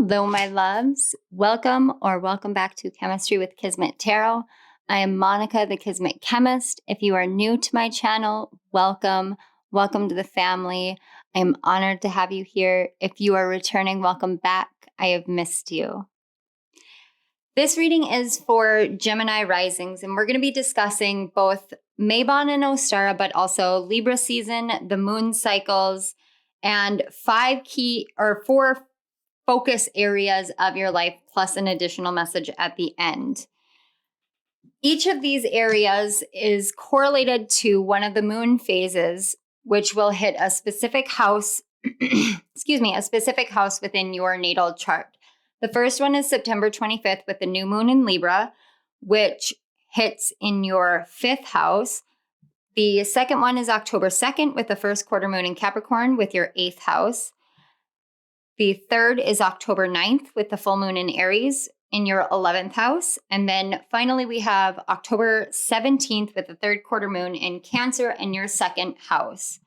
Hello, my loves. Welcome back to Chemistry with Kismet Tarot. I am Monica, the Kismet Chemist. If you are new to my channel, welcome. Welcome to the family. I am honored to have you here. If you are returning, welcome back. I have missed you. This reading is for Gemini risings, and we're going to be discussing both Mabon and Ostara, but also Libra season, the moon cycles, and four focus areas of your life, plus an additional message at the end. Each of these areas is correlated to one of the moon phases, which will hit a specific house, a specific house within your natal chart. The first one is September 25th with the new moon in Libra, which hits in your 5th house. The second one is October 2nd with the first quarter moon in Capricorn with your 8th house. The third is October 9th with the full moon in Aries in your 11th house. And then finally, we have October 17th with the third quarter moon in Cancer in your 2nd house.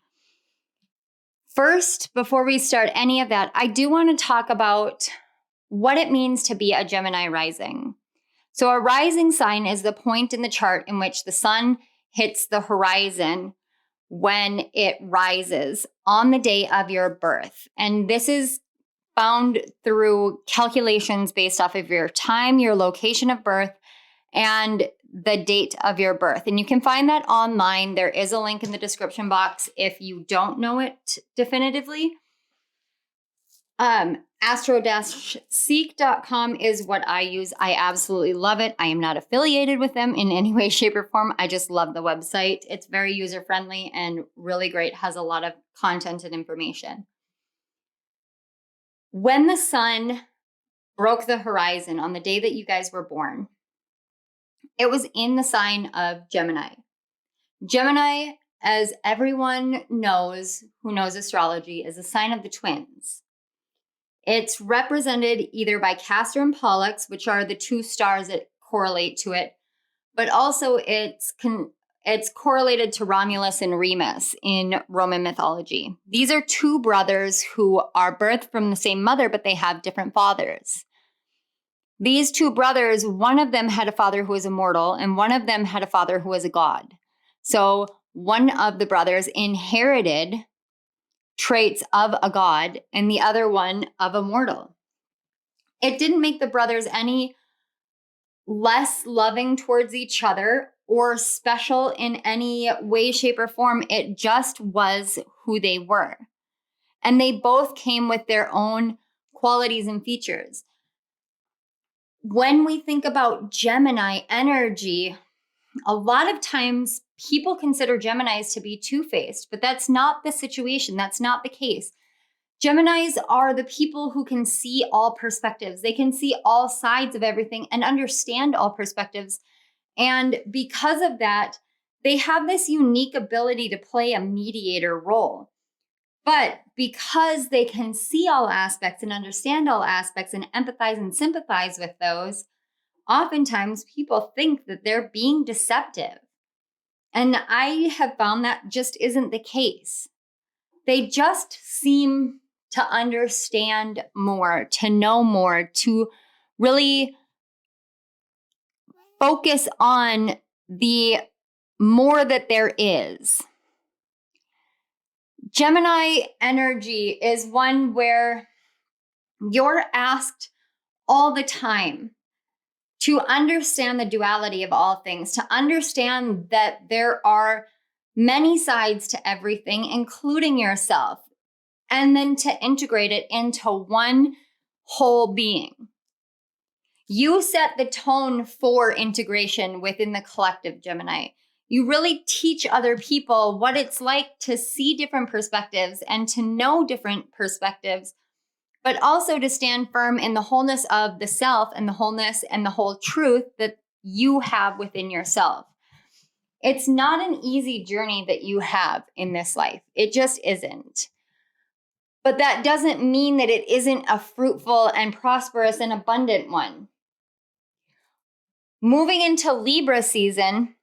First, before we start any of that, I do want to talk about what it means to be a Gemini rising. So a rising sign is the point in the chart in which the sun hits the horizon when it rises on the day of your birth. And this is found through calculations based off of your time, your location of birth, and the date of your birth. And you can find that online. There is a link in the description box if you don't know it definitively. Astro-seek.com is what I use. I absolutely love it. I am not affiliated with them in any way, shape, or form. I just love the website. It's very user-friendly and really great. Has a lot of content and information. When the sun broke the horizon on the day that you guys were born, it was in the sign of Gemini. Gemini, as everyone knows who knows astrology, is a sign of the twins. It's represented either by Castor and Pollux, which are the two stars that correlate to it, but also it's correlated to Romulus and Remus in Roman mythology. These are two brothers who are birthed from the same mother, but they have different fathers. These two brothers, one of them had a father who was immortal, and one of them had a father who was a god. So one of the brothers inherited traits of a god, and the other one of a mortal. It didn't make the brothers any less loving towards each other or special in any way, shape, or form. It just was who they were. And they both came with their own qualities and features. When we think about Gemini energy, a lot of times people consider Geminis to be two-faced, but that's not the situation. That's not the case. Geminis are the people who can see all perspectives. They can see all sides of everything and understand all perspectives. And because of that, they have this unique ability to play a mediator role. But because they can see all aspects and understand all aspects and empathize and sympathize with those, oftentimes people think that they're being deceptive. And I have found that just isn't the case. They just seem to understand more, to know more, to really focus on the more that there is. Gemini energy is one where you're asked all the time to understand the duality of all things, to understand that there are many sides to everything, including yourself, and then to integrate it into one whole being. You set the tone for integration within the collective, Gemini. You really teach other people what it's like to see different perspectives and to know different perspectives, but also to stand firm in the wholeness of the self and the wholeness and the whole truth that you have within yourself. It's not an easy journey that you have in this life. It just isn't. But that doesn't mean that it isn't a fruitful and prosperous and abundant one. Moving into Libra season,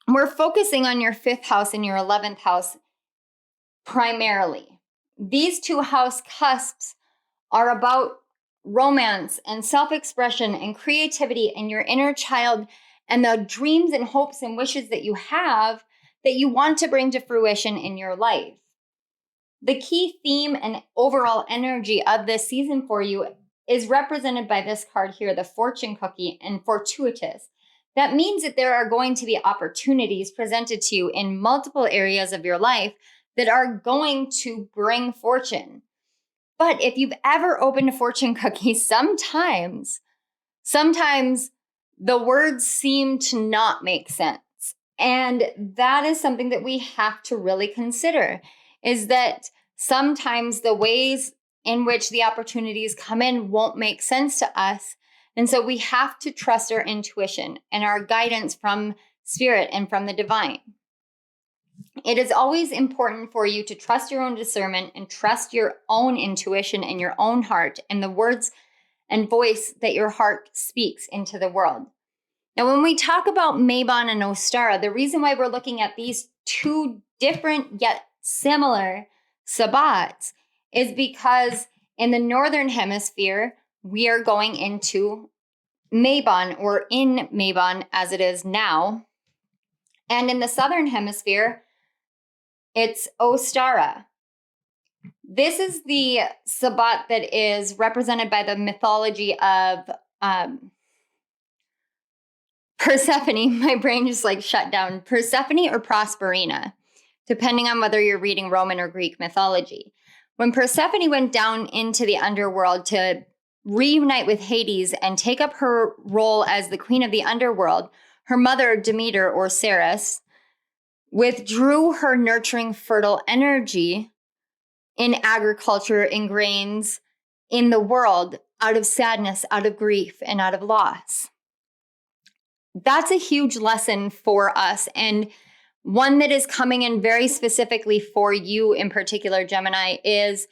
we're focusing on your 5th house and your 11th house primarily. These two house cusps are about romance and self-expression and creativity and your inner child and the dreams and hopes and wishes that you have that you want to bring to fruition in your life. The key theme and overall energy of this season for you is represented by this card here, the fortune cookie and fortuitous. That means that there are going to be opportunities presented to you in multiple areas of your life that are going to bring fortune. But if you've ever opened a fortune cookie, sometimes the words seem to not make sense. And that is something that we have to really consider, is that sometimes the ways in which the opportunities come in won't make sense to us. And so we have to trust our intuition and our guidance from spirit and from the divine. It is always important for you to trust your own discernment and trust your own intuition and your own heart and the words and voice that your heart speaks into the world. Now, when we talk about Mabon and Ostara, the reason why we're looking at these two different yet similar sabbats is because in the Northern Hemisphere, we are going into Mabon, or in Mabon as it is now. And in the Southern Hemisphere, it's Ostara. This is the sabbat that is represented by the mythology of Persephone. My brain just shut down. Persephone or Prosperina, depending on whether you're reading Roman or Greek mythology. When Persephone went down into the underworld to reunite with Hades and take up her role as the queen of the underworld, her mother, Demeter or Ceres, withdrew her nurturing, fertile energy in agriculture, in grains, in the world, out of sadness, out of grief, and out of loss. That's a huge lesson for us, and one that is coming in very specifically for you in particular, Gemini, is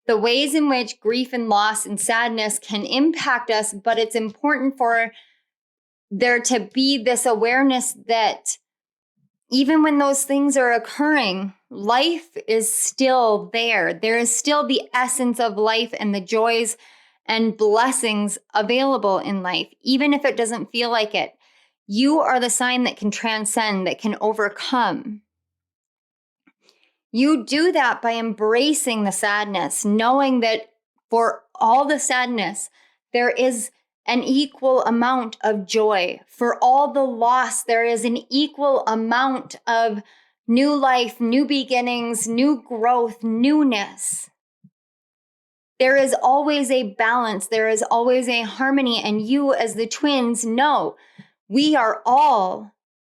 the ways in which grief and loss and sadness can impact us, but it's important for there to be this awareness that even when those things are occurring, life is still there. There is still the essence of life and the joys and blessings available in life, even if it doesn't feel like it. You are the sign that can transcend, that can overcome. You do that by embracing the sadness, knowing that for all the sadness, there is an equal amount of joy. For all the loss, there is an equal amount of new life, new beginnings, new growth, newness. There is always a balance. There is always a harmony. And you, as the twins, know we are all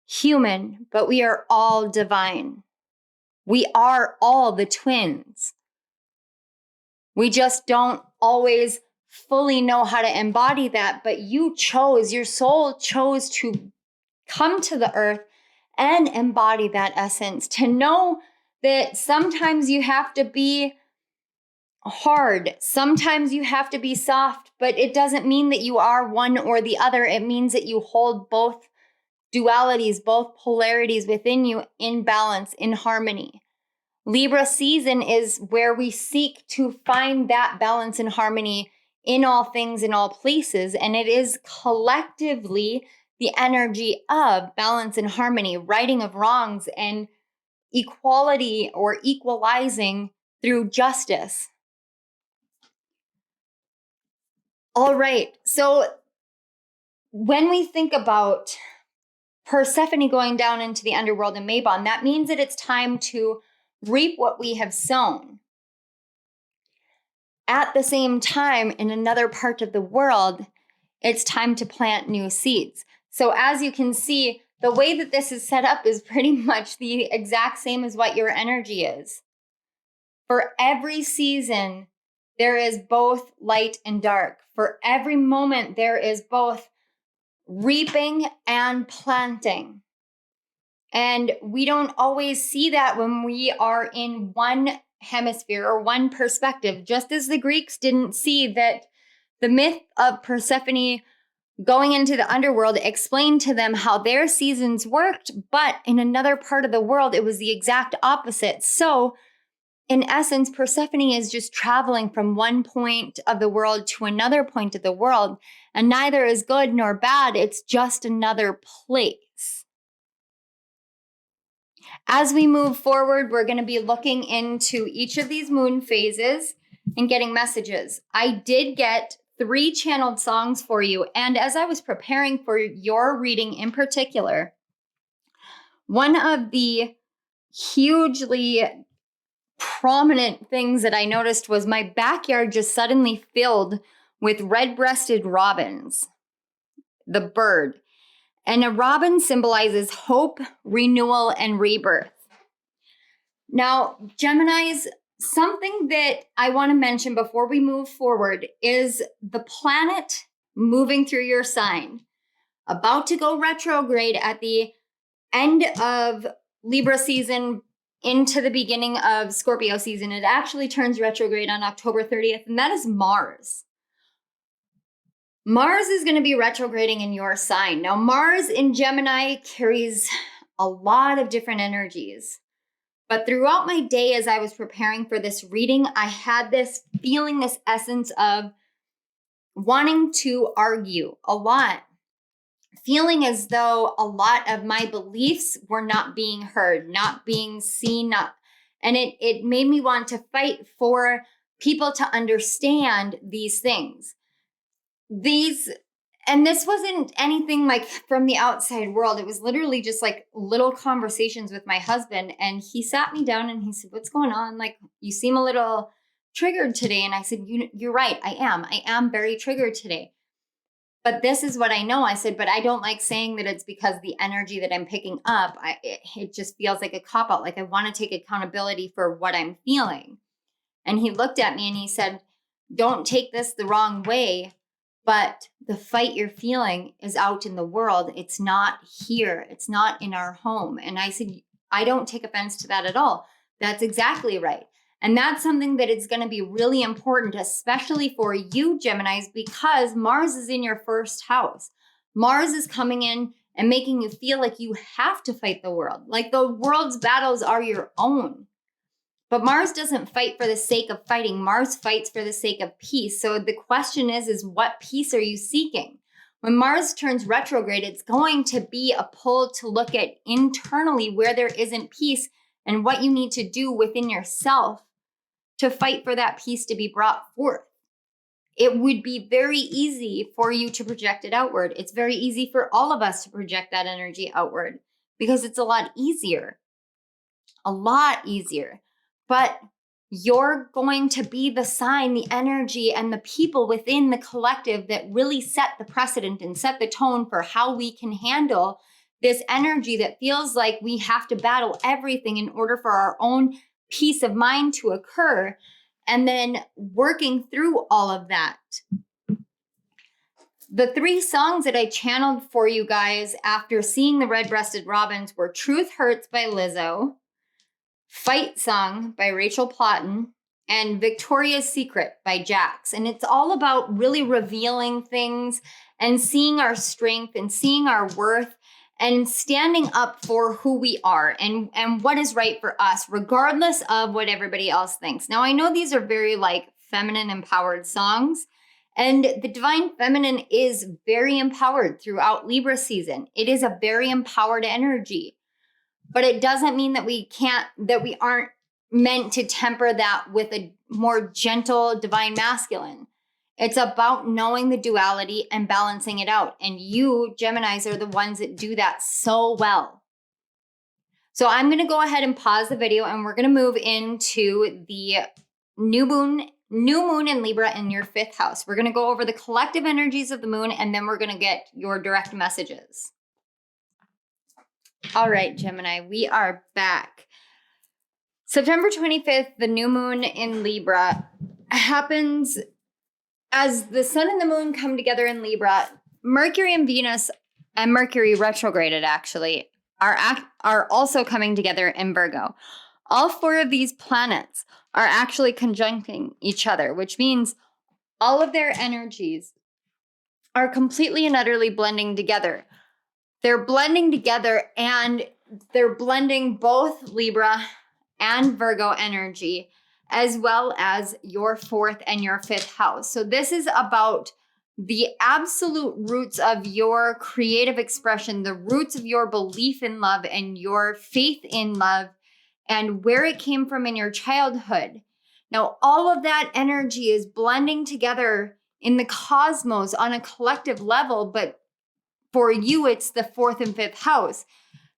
human, but we are all divine. We are all the twins. We just don't always fully know how to embody that, but your soul chose to come to the earth and embody that essence, to know that sometimes you have to be hard, sometimes you have to be soft, but it doesn't mean that you are one or the other. It means that you hold both dualities, both polarities within you in balance, in harmony. Libra season is where we seek to find that balance and harmony in all things, in all places. And it is collectively the energy of balance and harmony, righting of wrongs, and equality or equalizing through justice. All right. So when we think about Persephone going down into the underworld in Mabon, that means that it's time to reap what we have sown. At the same time, in another part of the world, it's time to plant new seeds. So as you can see, the way that this is set up is pretty much the exact same as what your energy is. For every season, there is both light and dark. For every moment, there is both reaping and planting. And we don't always see that when we are in one hemisphere or one perspective, just as the Greeks didn't see that the myth of Persephone going into the underworld explained to them how their seasons worked, but in another part of the world, it was the exact opposite. So in essence, Persephone is just traveling from one point of the world to another point of the world, and neither is good nor bad. It's just another place. As we move forward, we're going to be looking into each of these moon phases and getting messages. I did get 3 channeled songs for you, and as I was preparing for your reading in particular, one of the hugely prominent things that I noticed was my backyard just suddenly filled with red-breasted robins, the bird. And a robin symbolizes hope, renewal, and rebirth. Now, Geminis, something that I want to mention before we move forward is the planet moving through your sign, about to go retrograde at the end of Libra season into the beginning of Scorpio season. It actually turns retrograde on October 30th, and that is Mars. Mars is going to be retrograding in your sign. Now, Mars in Gemini carries a lot of different energies. But throughout my day, as I was preparing for this reading, I had this feeling, this essence of wanting to argue a lot. Feeling as though a lot of my beliefs were not being heard, not being seen, and it made me want to fight for people to understand these things. And this wasn't anything like from the outside world. It was literally just like little conversations with my husband. And he sat me down and he said, "What's going on? Like, you seem a little triggered today." And I said, "You're right. I am very triggered today. But this is what I know." I said, "But I don't like saying that it's because the energy that I'm picking up, it just feels like a cop-out. Like, I want to take accountability for what I'm feeling." And he looked at me and he said, "Don't take this the wrong way, but the fight you're feeling is out in the world. It's not here. It's not in our home." And I said, "I don't take offense to that at all. That's exactly right." And that's something that is going to be really important, especially for you, Geminis, because Mars is in your first house. Mars is coming in and making you feel like you have to fight the world, like the world's battles are your own. But Mars doesn't fight for the sake of fighting. Mars fights for the sake of peace. So the question is what peace are you seeking? When Mars turns retrograde, it's going to be a pull to look at internally where there isn't peace and what you need to do within yourself to fight for that peace to be brought forth. It would be very easy for you to project it outward. It's very easy for all of us to project that energy outward because it's a lot easier. A lot easier. But you're going to be the sign, the energy, and the people within the collective that really set the precedent and set the tone for how we can handle this energy that feels like we have to battle everything in order for our own peace of mind to occur, and then working through all of that. The 3 songs that I channeled for you guys after seeing the red-breasted robins were Truth Hurts by Lizzo, Fight Song by Rachel Platten, and Victoria's Secret by Jax. And it's all about really revealing things and seeing our strength and seeing our worth and standing up for who we are and what is right for us, regardless of what everybody else thinks. Now, I know these are very like feminine empowered songs, and the divine feminine is very empowered throughout Libra season. It is a very empowered energy. But it doesn't mean that we aren't meant to temper that with a more gentle divine masculine. It's about knowing the duality and balancing it out. And you, Geminis, are the ones that do that so well. So I'm going to go ahead and pause the video and we're going to move into the new moon in Libra in your 5th house. We're going to go over the collective energies of the moon and then we're going to get your direct messages. All right, Gemini, we are back. September 25th, the new moon in Libra happens as the sun and the moon come together in Libra. Mercury and Venus, and Mercury retrograded actually, are also coming together in Virgo. All 4 of these planets are actually conjuncting each other, which means all of their energies are completely and utterly blending together. They're blending together and they're blending both Libra and Virgo energy, as well as your 4th and your 5th house. So this is about the absolute roots of your creative expression, the roots of your belief in love and your faith in love, and where it came from in your childhood. Now, all of that energy is blending together in the cosmos on a collective level, but for you, it's the 4th and 5th house.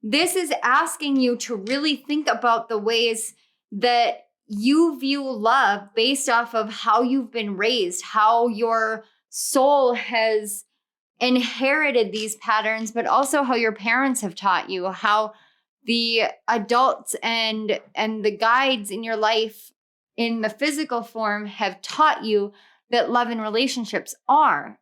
This is asking you to really think about the ways that you view love based off of how you've been raised, how your soul has inherited these patterns, but also how your parents have taught you, how the adults and the guides in your life in the physical form have taught you that love and relationships are.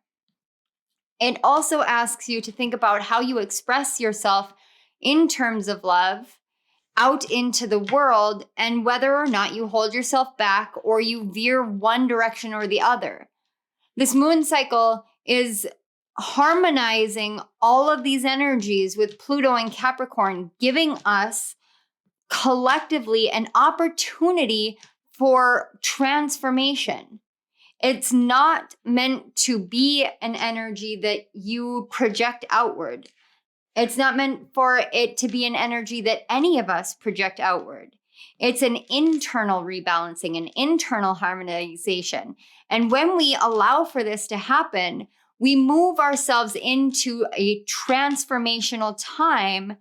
It also asks you to think about how you express yourself in terms of love out into the world, and whether or not you hold yourself back or you veer one direction or the other. This moon cycle is harmonizing all of these energies with Pluto and Capricorn, giving us collectively an opportunity for transformation. It's not meant to be an energy that you project outward. It's not meant for it to be an energy that any of us project outward. It's an internal rebalancing, an internal harmonization. And when we allow for this to happen, we move ourselves into a transformational time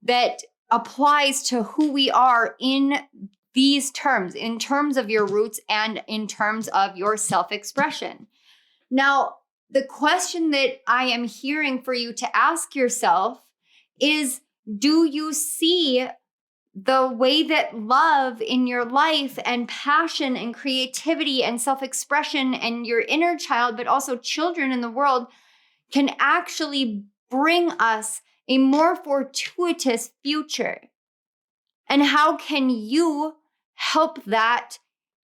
that applies to who we are in these terms, in terms of your roots and in terms of your self-expression. Now, the question that I am hearing for you to ask yourself is, do you see the way that love in your life and passion and creativity and self-expression and your inner child, but also children in the world, can actually bring us a more fortuitous future? And how can you help that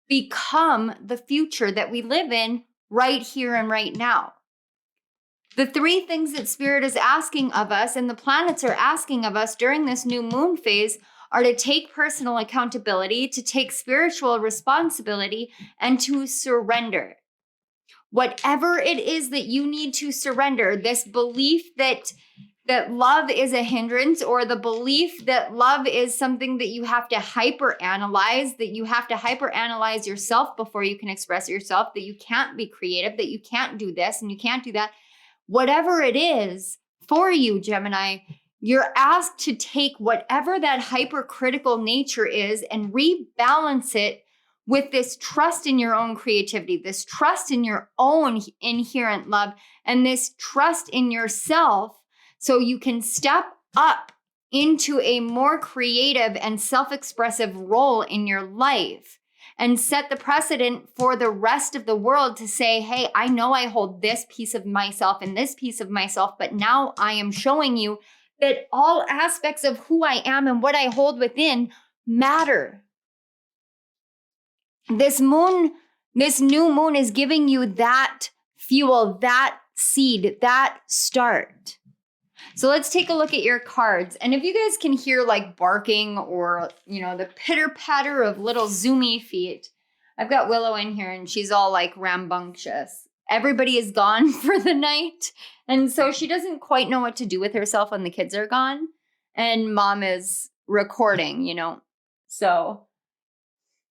become the future that we live in right here and right now? The 3 things that Spirit is asking of us and the planets are asking of us during this new moon phase are to take personal accountability, to take spiritual responsibility, and to surrender. Whatever it is that you need to surrender, this belief that love is a hindrance, or the belief that love is something that you have to hyper-analyze, that you have to hyper-analyze yourself before you can express yourself, that you can't be creative, that you can't do this and you can't do that. Whatever it is for you, Gemini, you're asked to take whatever that hypercritical nature is and rebalance it with this trust in your own creativity, this trust in your own inherent love, and this trust in yourself, so you can step up into a more creative and self-expressive role in your life and set the precedent for the rest of the world to say, hey, I know I hold this piece of myself and this piece of myself, but now I am showing you that all aspects of who I am and what I hold within matter. This new moon is giving you that fuel, that seed, that start. So let's take a look at your cards. And if you guys can hear like barking or, the pitter patter of little zoomy feet, I've got Willow in here and she's all like rambunctious. Everybody is gone for the night. And so she doesn't quite know what to do with herself when the kids are gone. And mom is recording, So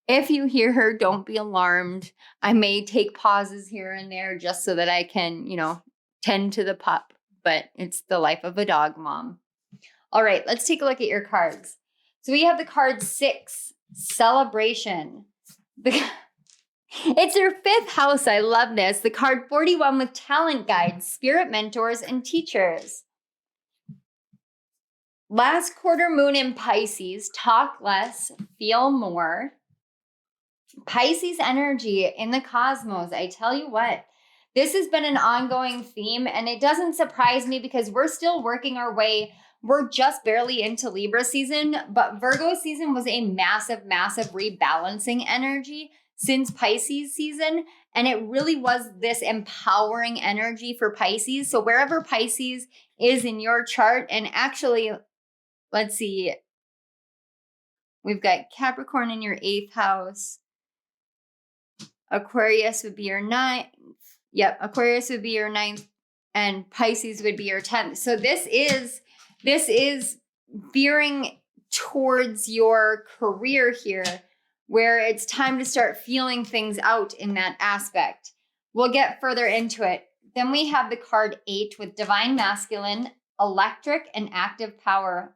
if you hear her, don't be alarmed. I may take pauses here and there just so that I can, tend to the pup. But it's the life of a dog, Mom. All right, let's take a look at your cards. So we have the card 6, Celebration. It's your 5th house. I love this. The card 41 with talent guides, spirit mentors, and teachers. Last quarter moon in Pisces, talk less, feel more. Pisces energy in the cosmos. I tell you what. This has been an ongoing theme, and it doesn't surprise me because we're still working our way. We're just barely into Libra season, but Virgo season was a massive, massive rebalancing energy since Pisces season. And it really was this empowering energy for Pisces. So wherever Pisces is in your chart, and actually, let's see, We've got Capricorn in your 8th house. Aquarius would be your 9th. Yep, Aquarius would be your 9th, and Pisces would be your 10th. So this is veering towards your career here, where it's time to start feeling things out in that aspect. We'll get further into it. Then we have the card 8 with divine masculine, electric, and active power.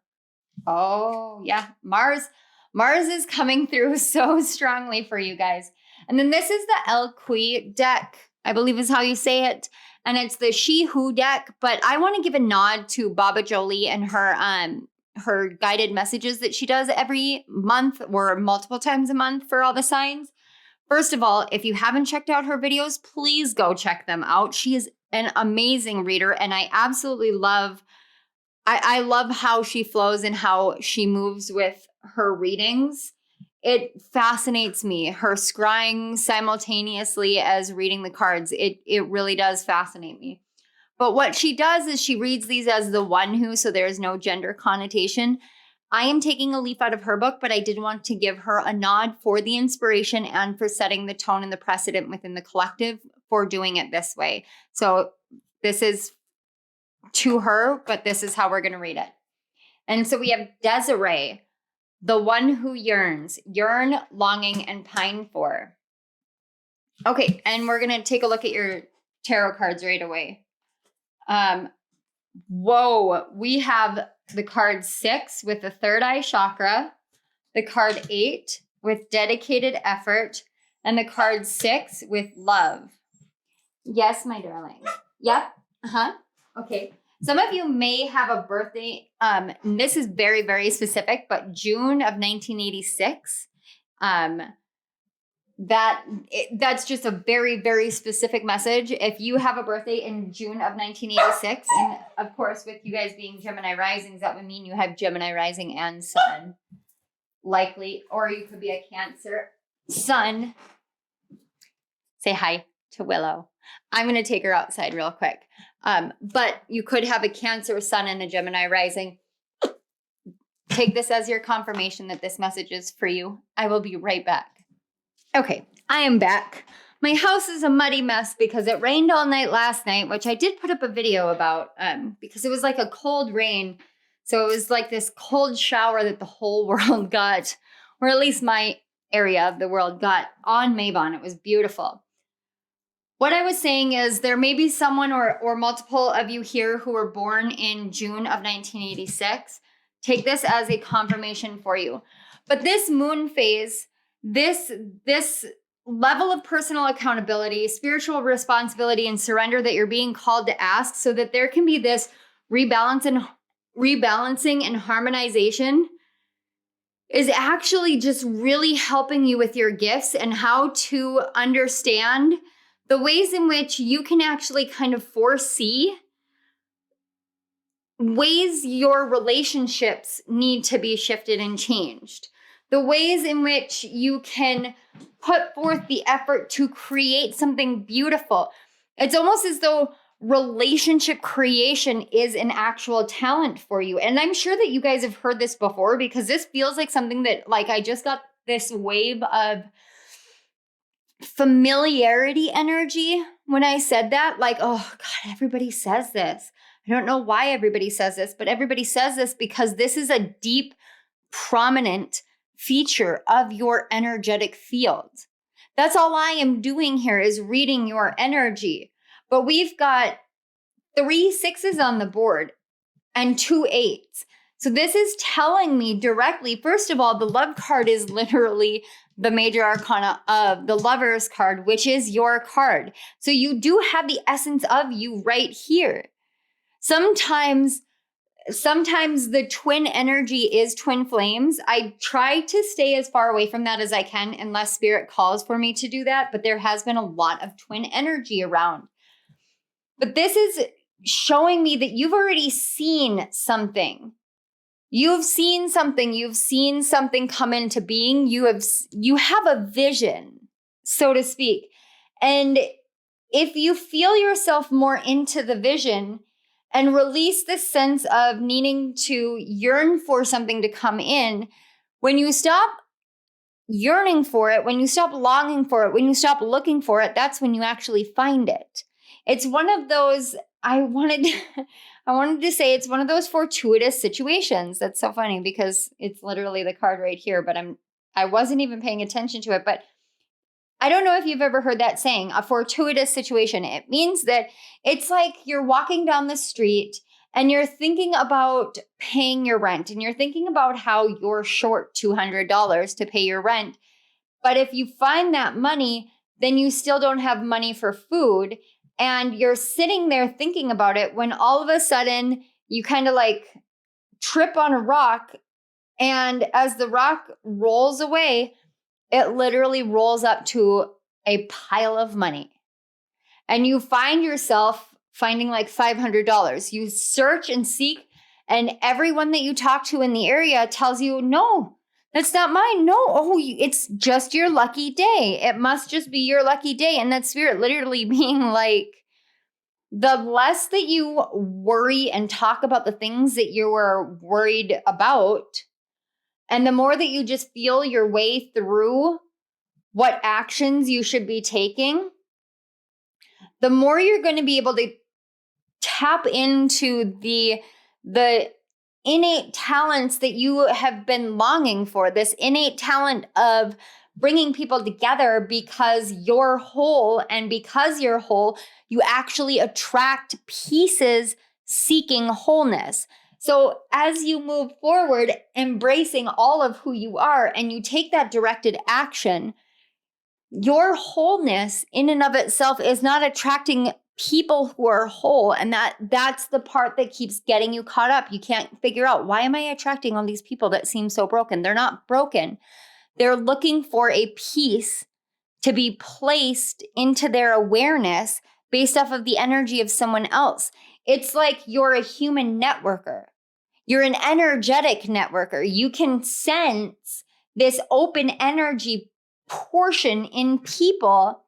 Oh, yeah. Mars is coming through so strongly for you guys. And then this is the El Qui deck, I believe is how you say it. And it's the She Who deck. But I want to give a nod to Baba Jolie and her guided messages that she does every month or multiple times a month for all the signs. First of all, if you haven't checked out her videos, please go check them out. She is an amazing reader, and I absolutely love I love how she flows and how she moves with her readings. It fascinates me, her scrying simultaneously as reading the cards. It really does fascinate me. But what she does is she reads these as the one who, so there's no gender connotation. I am taking a leaf out of her book, but I did want to give her a nod for the inspiration and for setting the tone and the precedent within the collective for doing it this way. So this is to her, but this is how we're going to read it. And so we have Desiree, the one who yearns, yearn, longing, and pine for. Okay, and we're going to take a look at your tarot cards right away. Whoa, we have the card 6 with the third eye chakra, the card 8 with dedicated effort, and the card 6 with love. Yes, my darling. Yep. Okay. Some of you may have a birthday. This is very, very specific, but June of 1986. That's just a very, very specific message. If you have a birthday in June of 1986, and of course, with you guys being Gemini risings, that would mean you have Gemini rising and sun, likely, or you could be a Cancer sun. Say hi to Willow. I'm going to take her outside real quick. But you could have a Cancer sun and a Gemini rising. Take this as your confirmation that this message is for you. I will be right back. Okay, I am back. My house is a muddy mess because it rained all night last night, which I did put up a video about because it was like a cold rain. So it was like this cold shower that the whole world got, or at least my area of the world got on Mabon. It was beautiful. What I was saying is there may be someone or multiple of you here who were born in June of 1986. Take this as a confirmation for you. But this moon phase, this level of personal accountability, spiritual responsibility, and surrender that you're being called to ask so that there can be this rebalancing and harmonization is actually just really helping you with your gifts and how to understand the ways in which you can actually kind of foresee ways your relationships need to be shifted and changed. The ways in which you can put forth the effort to create something beautiful. It's almost as though relationship creation is an actual talent for you. And I'm sure that you guys have heard this before because this feels like something that, like, I just got this wave of familiarity energy when I said that. Like, oh God, everybody says this. I don't know why everybody says this, but everybody says this because this is a deep, prominent feature of your energetic field. That's all I am doing here is reading your energy. But we've got 3 6s on the board and 2 8s. So this is telling me directly, first of all, the love card is literally the major arcana of the Lover's card, which is your card. So you do have the essence of you right here. Sometimes the twin energy is twin flames. I try to stay as far away from that as I can unless spirit calls for me to do that. But there has been a lot of twin energy around. But this is showing me that you've already seen something. You've seen something come into being. You have a vision, so to speak. And if you feel yourself more into the vision and release this sense of needing to yearn for something to come in, When you stop yearning for it, when you stop longing for it, when you stop looking for it, that's when you actually find it. It's one of those, I wanted to say it's one of those fortuitous situations. That's so funny because it's literally the card right here, but I wasn't even paying attention to it. But I don't know if you've ever heard that saying, a fortuitous situation. It means that it's like you're walking down the street and you're thinking about paying your rent and you're thinking about how you're short $200 to pay your rent. But if you find that money, then you still don't have money for food. And you're sitting there thinking about it when all of a sudden you kind of like trip on a rock. And as the rock rolls away, it literally rolls up to a pile of money. And you find yourself finding like $500. You search and seek, and everyone that you talk to in the area tells you, no, that's not mine. No, it's just your lucky day. It must just be your lucky day. And that spirit literally being like, the less that you worry and talk about the things that you were worried about, and the more that you just feel your way through what actions you should be taking, the more you're going to be able to tap into the innate talents that you have been longing for, this innate talent of bringing people together because you're whole, and because you're whole, you actually attract pieces seeking wholeness. So as you move forward, embracing all of who you are, and you take that directed action, your wholeness in and of itself is not attracting people who are whole. And that's the part that keeps getting you caught up. You can't figure out, why am I attracting all these people that seem so broken? They're not broken. They're looking for a piece to be placed into their awareness based off of the energy of someone else. It's like you're a human networker. You're an energetic networker. You can sense this open energy portion in people,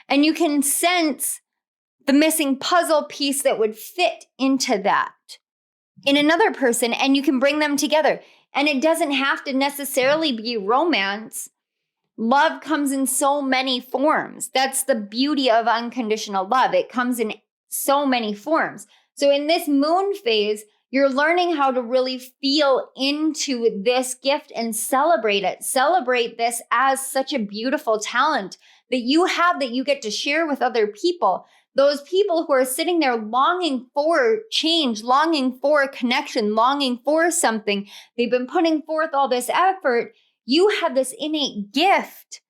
and you can sense the missing puzzle piece that would fit into that in another person, and you can bring them together. And it doesn't have to necessarily be romance. Love comes in so many forms. That's the beauty of unconditional love. It comes in so many forms. So in this moon phase, you're learning how to really feel into this gift and celebrate it. Celebrate this as such a beautiful talent that you have, that you get to share with other people. Those people who are sitting there longing for change, longing for a connection, longing for something. They've been putting forth all this effort. You have this innate gift,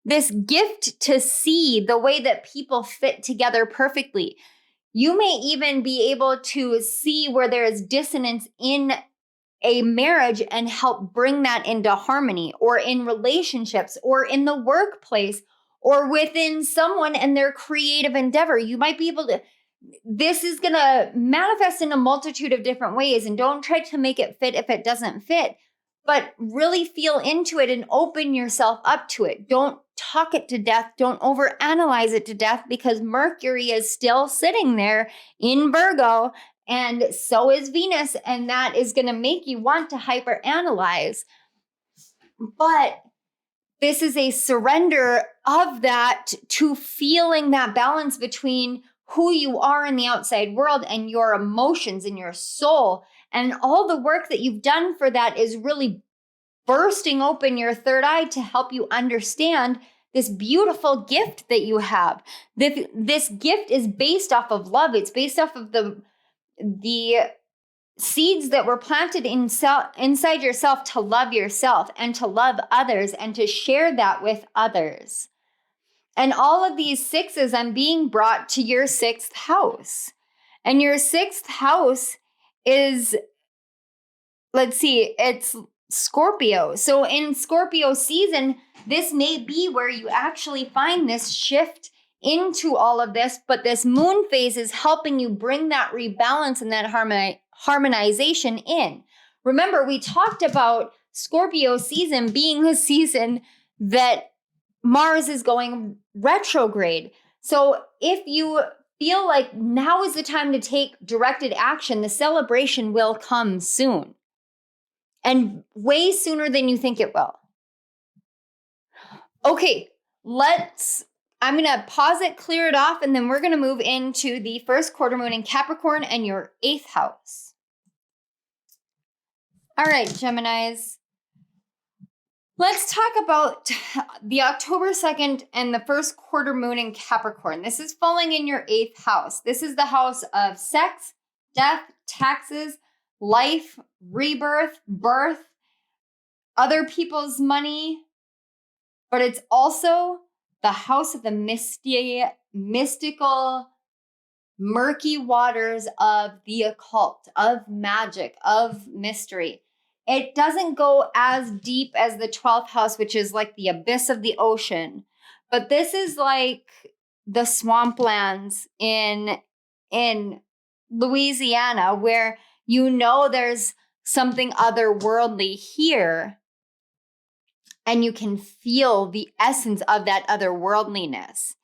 this gift to see the way that people fit together perfectly. You may even be able to see where there is dissonance in a marriage and help bring that into harmony, or in relationships, or in the workplace, or within someone and their creative endeavor. You might be able to, this is going to manifest in a multitude of different ways, and don't try to make it fit if it doesn't fit, but really feel into it and open yourself up to it. Don't talk it to death. Don't overanalyze it to death, because Mercury is still sitting there in Virgo, and so is Venus, and that is going to make you want to hyperanalyze. But this is a surrender of that to feeling that balance between who you are in the outside world and your emotions and your soul. And all the work that you've done for that is really bursting open your third eye to help you understand this beautiful gift that you have. This gift is based off of love. It's based off of the seeds that were planted inside yourself to love yourself and to love others and to share that with others. And all of these sixes, I'm being brought to your sixth house. And your sixth house is, it's Scorpio. So in Scorpio season, this may be where you actually find this shift into all of this, but this moon phase is helping you bring that rebalance and that harmonization in. Remember, we talked about Scorpio season being the season that Mars is going retrograde. So if you feel like now is the time to take directed action, the celebration will come soon. and way sooner than you think it will. Okay, I'm going to pause it, clear it off, and then we're going to move into the first quarter moon in Capricorn and your 8th house. All right, Geminis. Let's talk about the October 2nd and the first quarter moon in Capricorn. This is falling in your 8th house. This is the house of sex, death, taxes, life, rebirth, birth, other people's money, but it's also the house of the mystical, murky waters of the occult, of magic, of mystery. It doesn't go as deep as the 12th house, which is like the abyss of the ocean. But this is like the swamplands in Louisiana, where you know there's something otherworldly here. And you can feel the essence of that otherworldliness.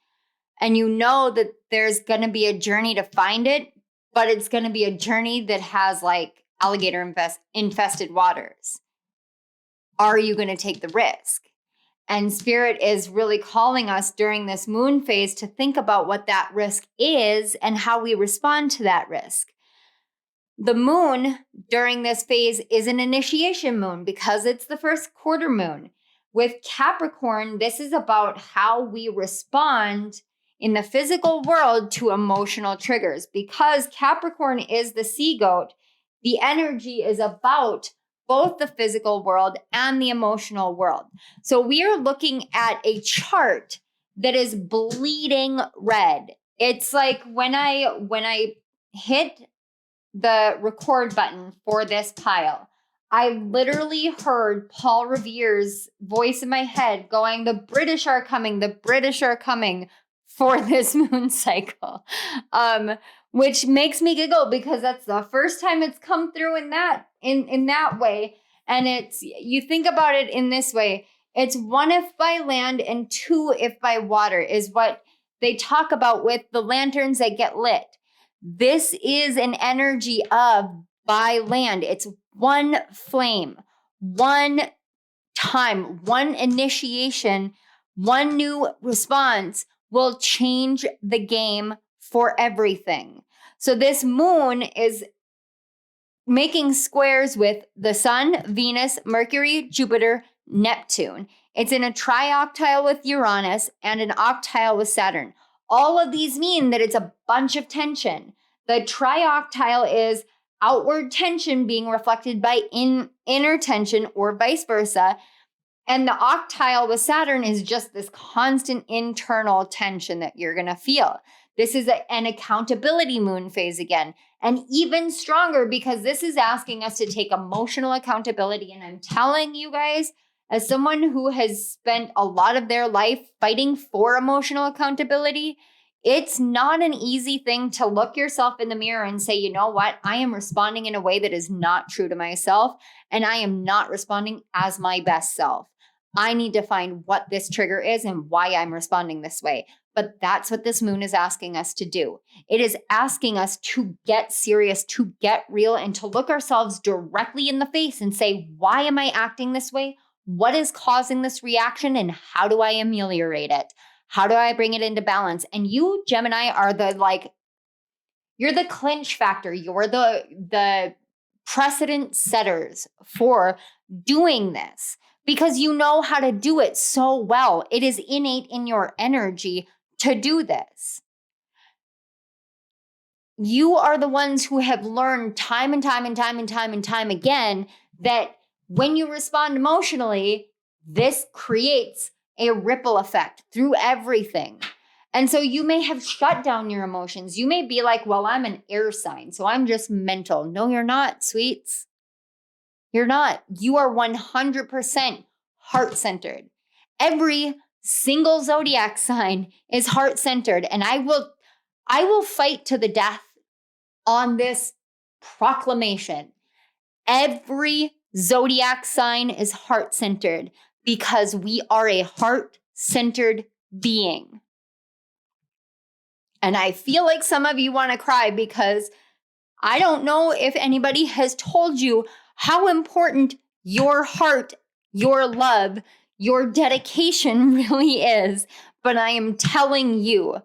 And you know that there's going to be a journey to find it, but it's going to be a journey that has like alligator infested waters. Are you going to take the risk? And Spirit is really calling us during this moon phase to think about what that risk is and how we respond to that risk. The moon during this phase is an initiation moon because it's the first quarter moon. With Capricorn, this is about how we respond in the physical world to emotional triggers. Because Capricorn is the sea goat, the energy is about both the physical world and the emotional world. So we are looking at a chart that is bleeding red. It's like when I hit the record button for this pile, I literally heard Paul Revere's voice in my head going, the British are coming for this moon cycle, which makes me giggle because that's the first time it's come through in that way. And you think about it in this way, it's 1 if by land and 2 if by water is what they talk about with the lanterns that get lit. This is an energy of by land. It's one flame, one time, one initiation, one new response will change the game for everything. So this moon is making squares with the sun, Venus, Mercury, Jupiter, Neptune. It's in a trioctile with Uranus and an octile with Saturn. All of these mean that it's a bunch of tension. The trioctile is outward tension being reflected by inner tension or vice versa. And the octile with Saturn is just this constant internal tension that you're going to feel. This is an accountability moon phase again. And even stronger because this is asking us to take emotional accountability. And I'm telling you guys, as someone who has spent a lot of their life fighting for emotional accountability, it's not an easy thing to look yourself in the mirror and say, you know what? I am responding in a way that is not true to myself, and I am not responding as my best self. I need to find what this trigger is and why I'm responding this way. But that's what this moon is asking us to do. It is asking us to get serious, to get real, and to look ourselves directly in the face and say, why am I acting this way? What is causing this reaction? And how do I ameliorate it? How do I bring it into balance? And you, Gemini, are you're the clinch factor. You're the precedent setters for doing this because you know how to do it so well. It is innate in your energy to do this. You are the ones who have learned time and time again that when you respond emotionally, this creates a ripple effect through everything. And so you may have shut down your emotions. You may be like, well, I'm an air sign, so I'm just mental. No, you're not, sweets. You're not. You are 100% heart-centered. Every single zodiac sign is heart-centered. And I will fight to the death on this proclamation. Every zodiac sign is heart-centered because we are a heart-centered being. And I feel like some of you want to cry because I don't know if anybody has told you how important your heart, your love, your dedication really is. But I am telling you,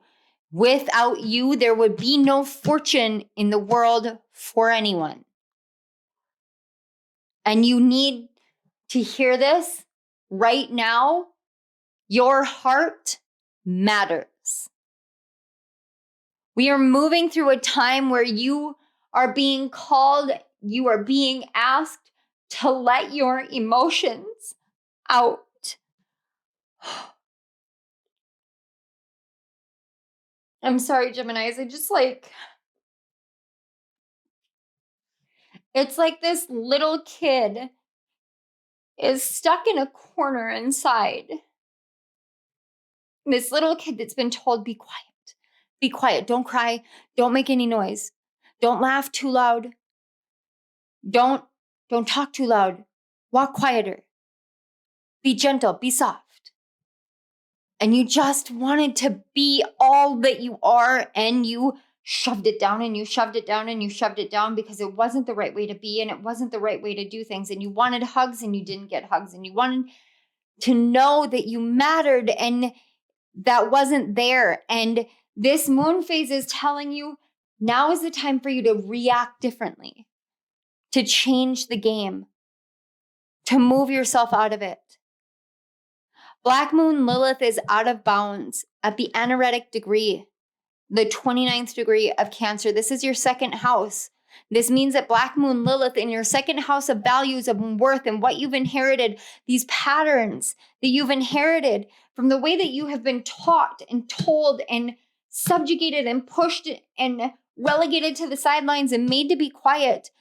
without you, there would be no fortune in the world for anyone. And you need to hear this right now. Your heart matters. We are moving through a time where you are being called, you are being asked to let your emotions out. I'm sorry, Geminis. It's like this little kid is stuck in a corner inside. This little kid that's been told, be quiet, don't cry, don't make any noise, don't laugh too loud, don't talk too loud, walk quieter, be gentle, be soft. And you just wanted to be all that you are, and you shoved it down and you shoved it down and you shoved it down because it wasn't the right way to be and it wasn't the right way to do things. And you wanted hugs and you didn't get hugs, and you wanted to know that you mattered and that wasn't there. And this moon phase is telling you now is the time for you to react differently, to change the game, to move yourself out of it. Black moon Lilith is out of bounds at the anaretic degree, the 29th degree of Cancer. This is your second house. This means that Black moon Lilith in your second house of values, of worth, and what you've inherited, these patterns that you've inherited from the way that you have been taught and told and subjugated and pushed and relegated to the sidelines and made to be quiet,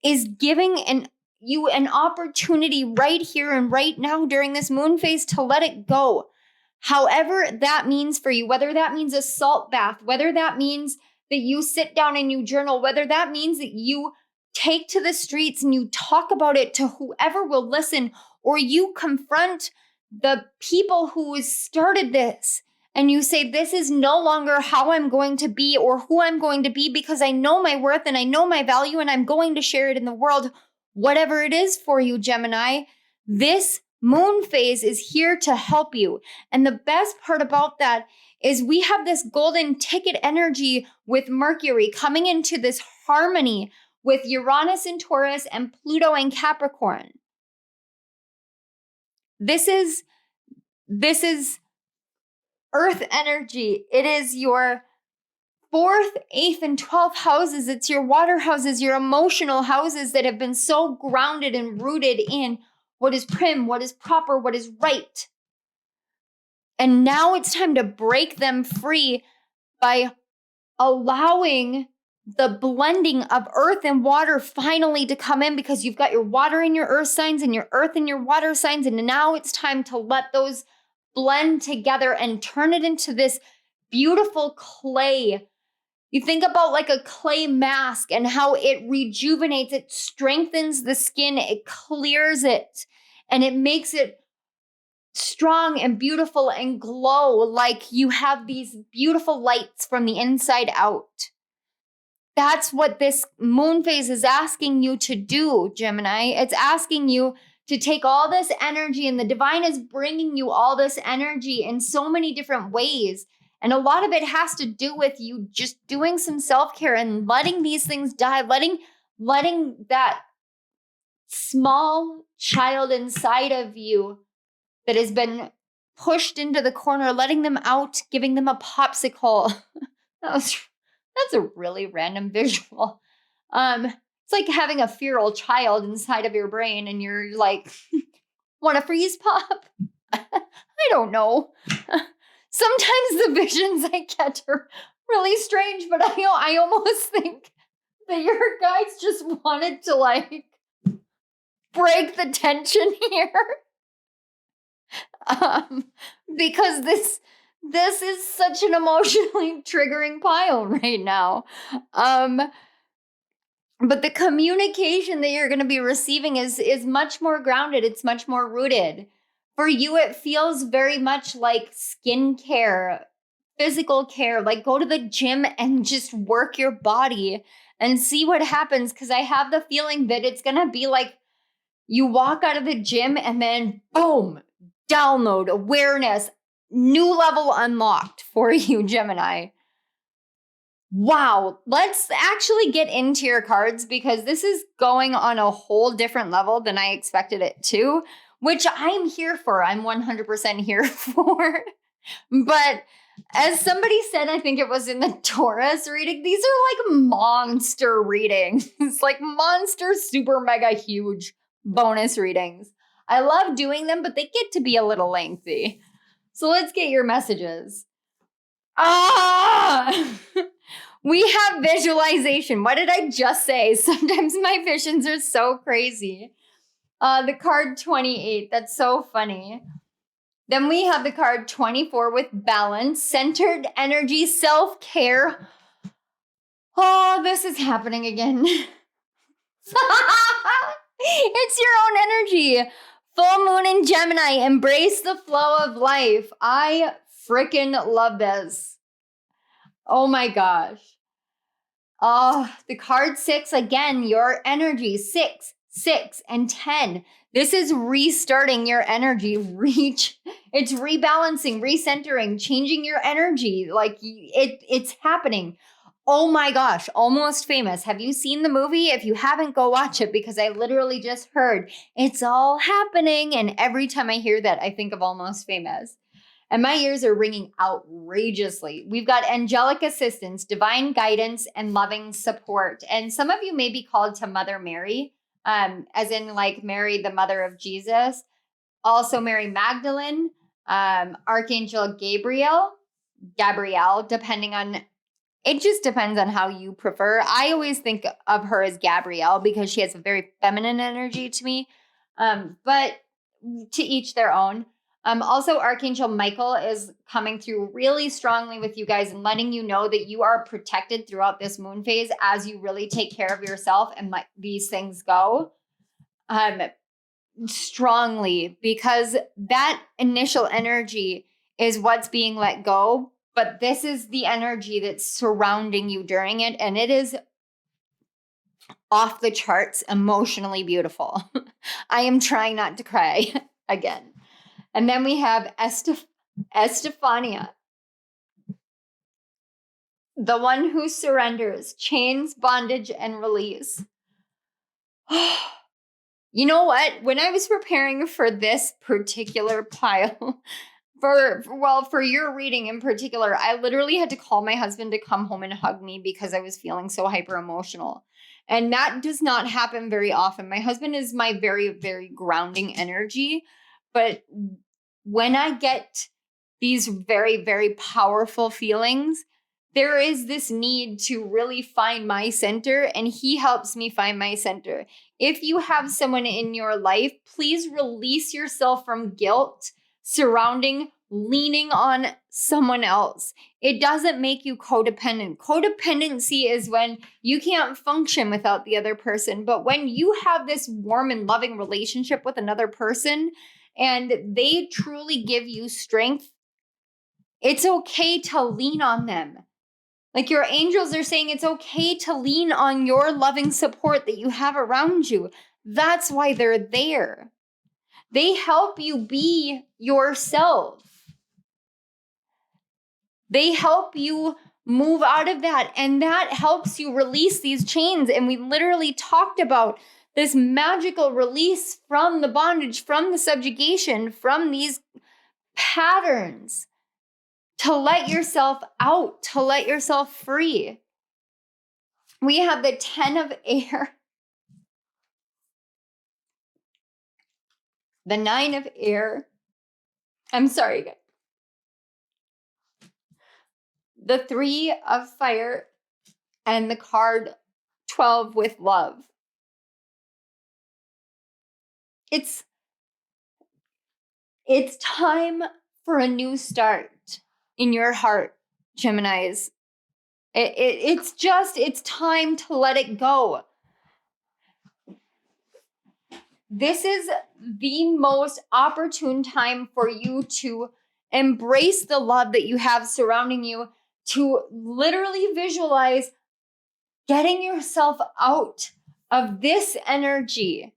is giving you an opportunity right here and right now during this moon phase to let it go. However that means for you, whether that means a salt bath, whether that means that you sit down and you journal, whether that means that you take to the streets and you talk about it to whoever will listen, or you confront the people who started this and you say, this is no longer how I'm going to be or who I'm going to be, because I know my worth and I know my value and I'm going to share it in the world. Whatever it is for you, Gemini, this moon phase is here to help you. And the best part about that is we have this golden ticket energy with Mercury coming into this harmony with Uranus in Taurus and Pluto in Capricorn. This is Earth energy. It is your 4th, 8th, and 12th houses. It's your water houses, your emotional houses that have been so grounded and rooted in what is prim, what is proper, what is right. And now it's time to break them free by allowing the blending of earth and water finally to come in, because you've got your water in your earth signs and your earth in your water signs. And now it's time to let those blend together and turn it into this beautiful clay. You think about like a clay mask and how it rejuvenates, it strengthens the skin, it clears it, and it makes it strong and beautiful and glow like you have these beautiful lights from the inside out. That's what this moon phase is asking you to do, Gemini. It's asking you to take all this energy, and the divine is bringing you all this energy in so many different ways. And a lot of it has to do with you just doing some self-care and letting these things die, letting that small child inside of you that has been pushed into the corner, letting them out, giving them a popsicle. That's a really random visual. It's like having a feral child inside of your brain and you're like, want a freeze pop? I don't know. Sometimes the visions I get are really strange, but I almost think that your guides just wanted to like break the tension here. Because this is such an emotionally triggering pile right now. But the communication that you're going to be receiving is much more grounded. It's much more rooted. For you, it feels very much like skincare, physical care, like go to the gym and just work your body and see what happens. Because I have the feeling that it's going to be like You walk out of the gym and then boom, download, awareness, new level unlocked for you, Gemini. Wow, let's actually get into your cards because this is going on a whole different level than I expected it to, which I'm here for. I'm 100% here for. But as somebody said, I think it was in the Taurus reading, these are like monster readings. It's like monster, super, mega, huge bonus readings. I love doing them, but they get to be a little lengthy. So let's get your messages. We have visualization. What did I just say? Sometimes my visions are so crazy. The card 28, that's so funny. Then we have the card 24 with balance, centered energy, self-care. Oh, this is happening again. It's your own energy. Full moon in Gemini, embrace the flow of life. I freaking love this. Oh my gosh. Oh, the card 6, again, your energy, 6, 6, and 10. This is restarting your energy. It's rebalancing, recentering, changing your energy. Like it's happening. Oh my gosh, Almost Famous. Have you seen the movie? If you haven't, go watch it because I literally just heard it's all happening. And every time I hear that, I think of Almost Famous. And my ears are ringing outrageously. We've got angelic assistance, divine guidance, and loving support. And some of you may be called to Mother Mary, as in like Mary, the mother of Jesus. Also Mary Magdalene, Archangel Gabriel, depending on, it just depends on how you prefer. I always think of her as Gabrielle because she has a very feminine energy to me. But to each their own. Also, Archangel Michael is coming through really strongly with you guys and letting you know that you are protected throughout this moon phase as you really take care of yourself and let these things go strongly, because that initial energy is what's being let go. But this is the energy that's surrounding you during it. And it is off the charts, emotionally beautiful. I am trying not to cry again. And then we have Estefania, the one who surrenders, chains, bondage, and release. You know what? When I was preparing for this particular pile, for your reading in particular, I literally had to call my husband to come home and hug me because I was feeling so hyper emotional. And that does not happen very often. My husband is my very, very grounding energy. But when I get these very, very powerful feelings, there is this need to really find my center, and he helps me find my center. If you have someone in your life, please release yourself from guilt surrounding leaning on someone else. It doesn't make you codependent. Codependency is when you can't function without the other person. But when you have this warm and loving relationship with another person and they truly give you strength, it's okay to lean on them. Like your angels are saying, it's okay to lean on your loving support that you have around you. That's why they're there. They help you be yourself. They help you move out of that, and that helps you release these chains. And we literally talked about this magical release from the bondage, from the subjugation, from these patterns, to let yourself out, to let yourself free. We have the 10 of air, the 9 of air. I'm sorry, guys. The 3 of fire, and the card 12 with love. It's time for a new start in your heart, Geminis. It's time to let it go. This is the most opportune time for you to embrace the love that you have surrounding you, to literally visualize getting yourself out of this energy,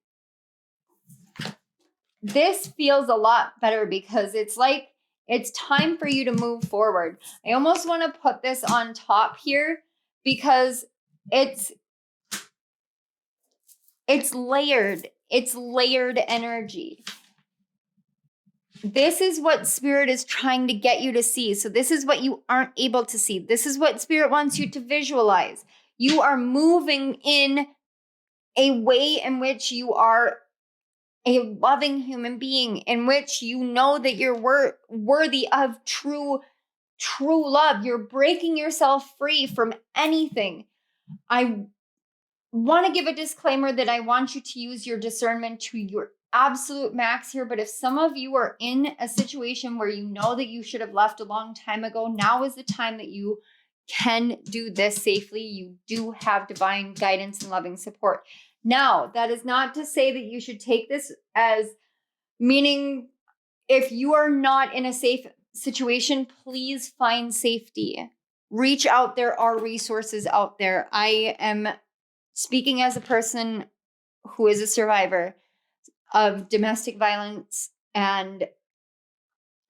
this feels a lot better because it's like it's time for you to move forward. I almost want to put this on top here because it's layered. It's layered energy. This is what Spirit is trying to get you to see. So this is what you aren't able to see. This is what Spirit wants you to visualize. You are moving in a way in which you are a loving human being, in which you know that you're worthy of true love. You're breaking yourself free from anything. I want to give a disclaimer that I want you to use your discernment to your absolute max here. But if some of you are in a situation where you know that you should have left a long time ago, now is the time that you can do this safely. You do have divine guidance and loving support. Now, that is not to say that you should take this as meaning if you are not in a safe situation, please find safety. Reach out. There are resources out there. I am speaking as a person who is a survivor of domestic violence, and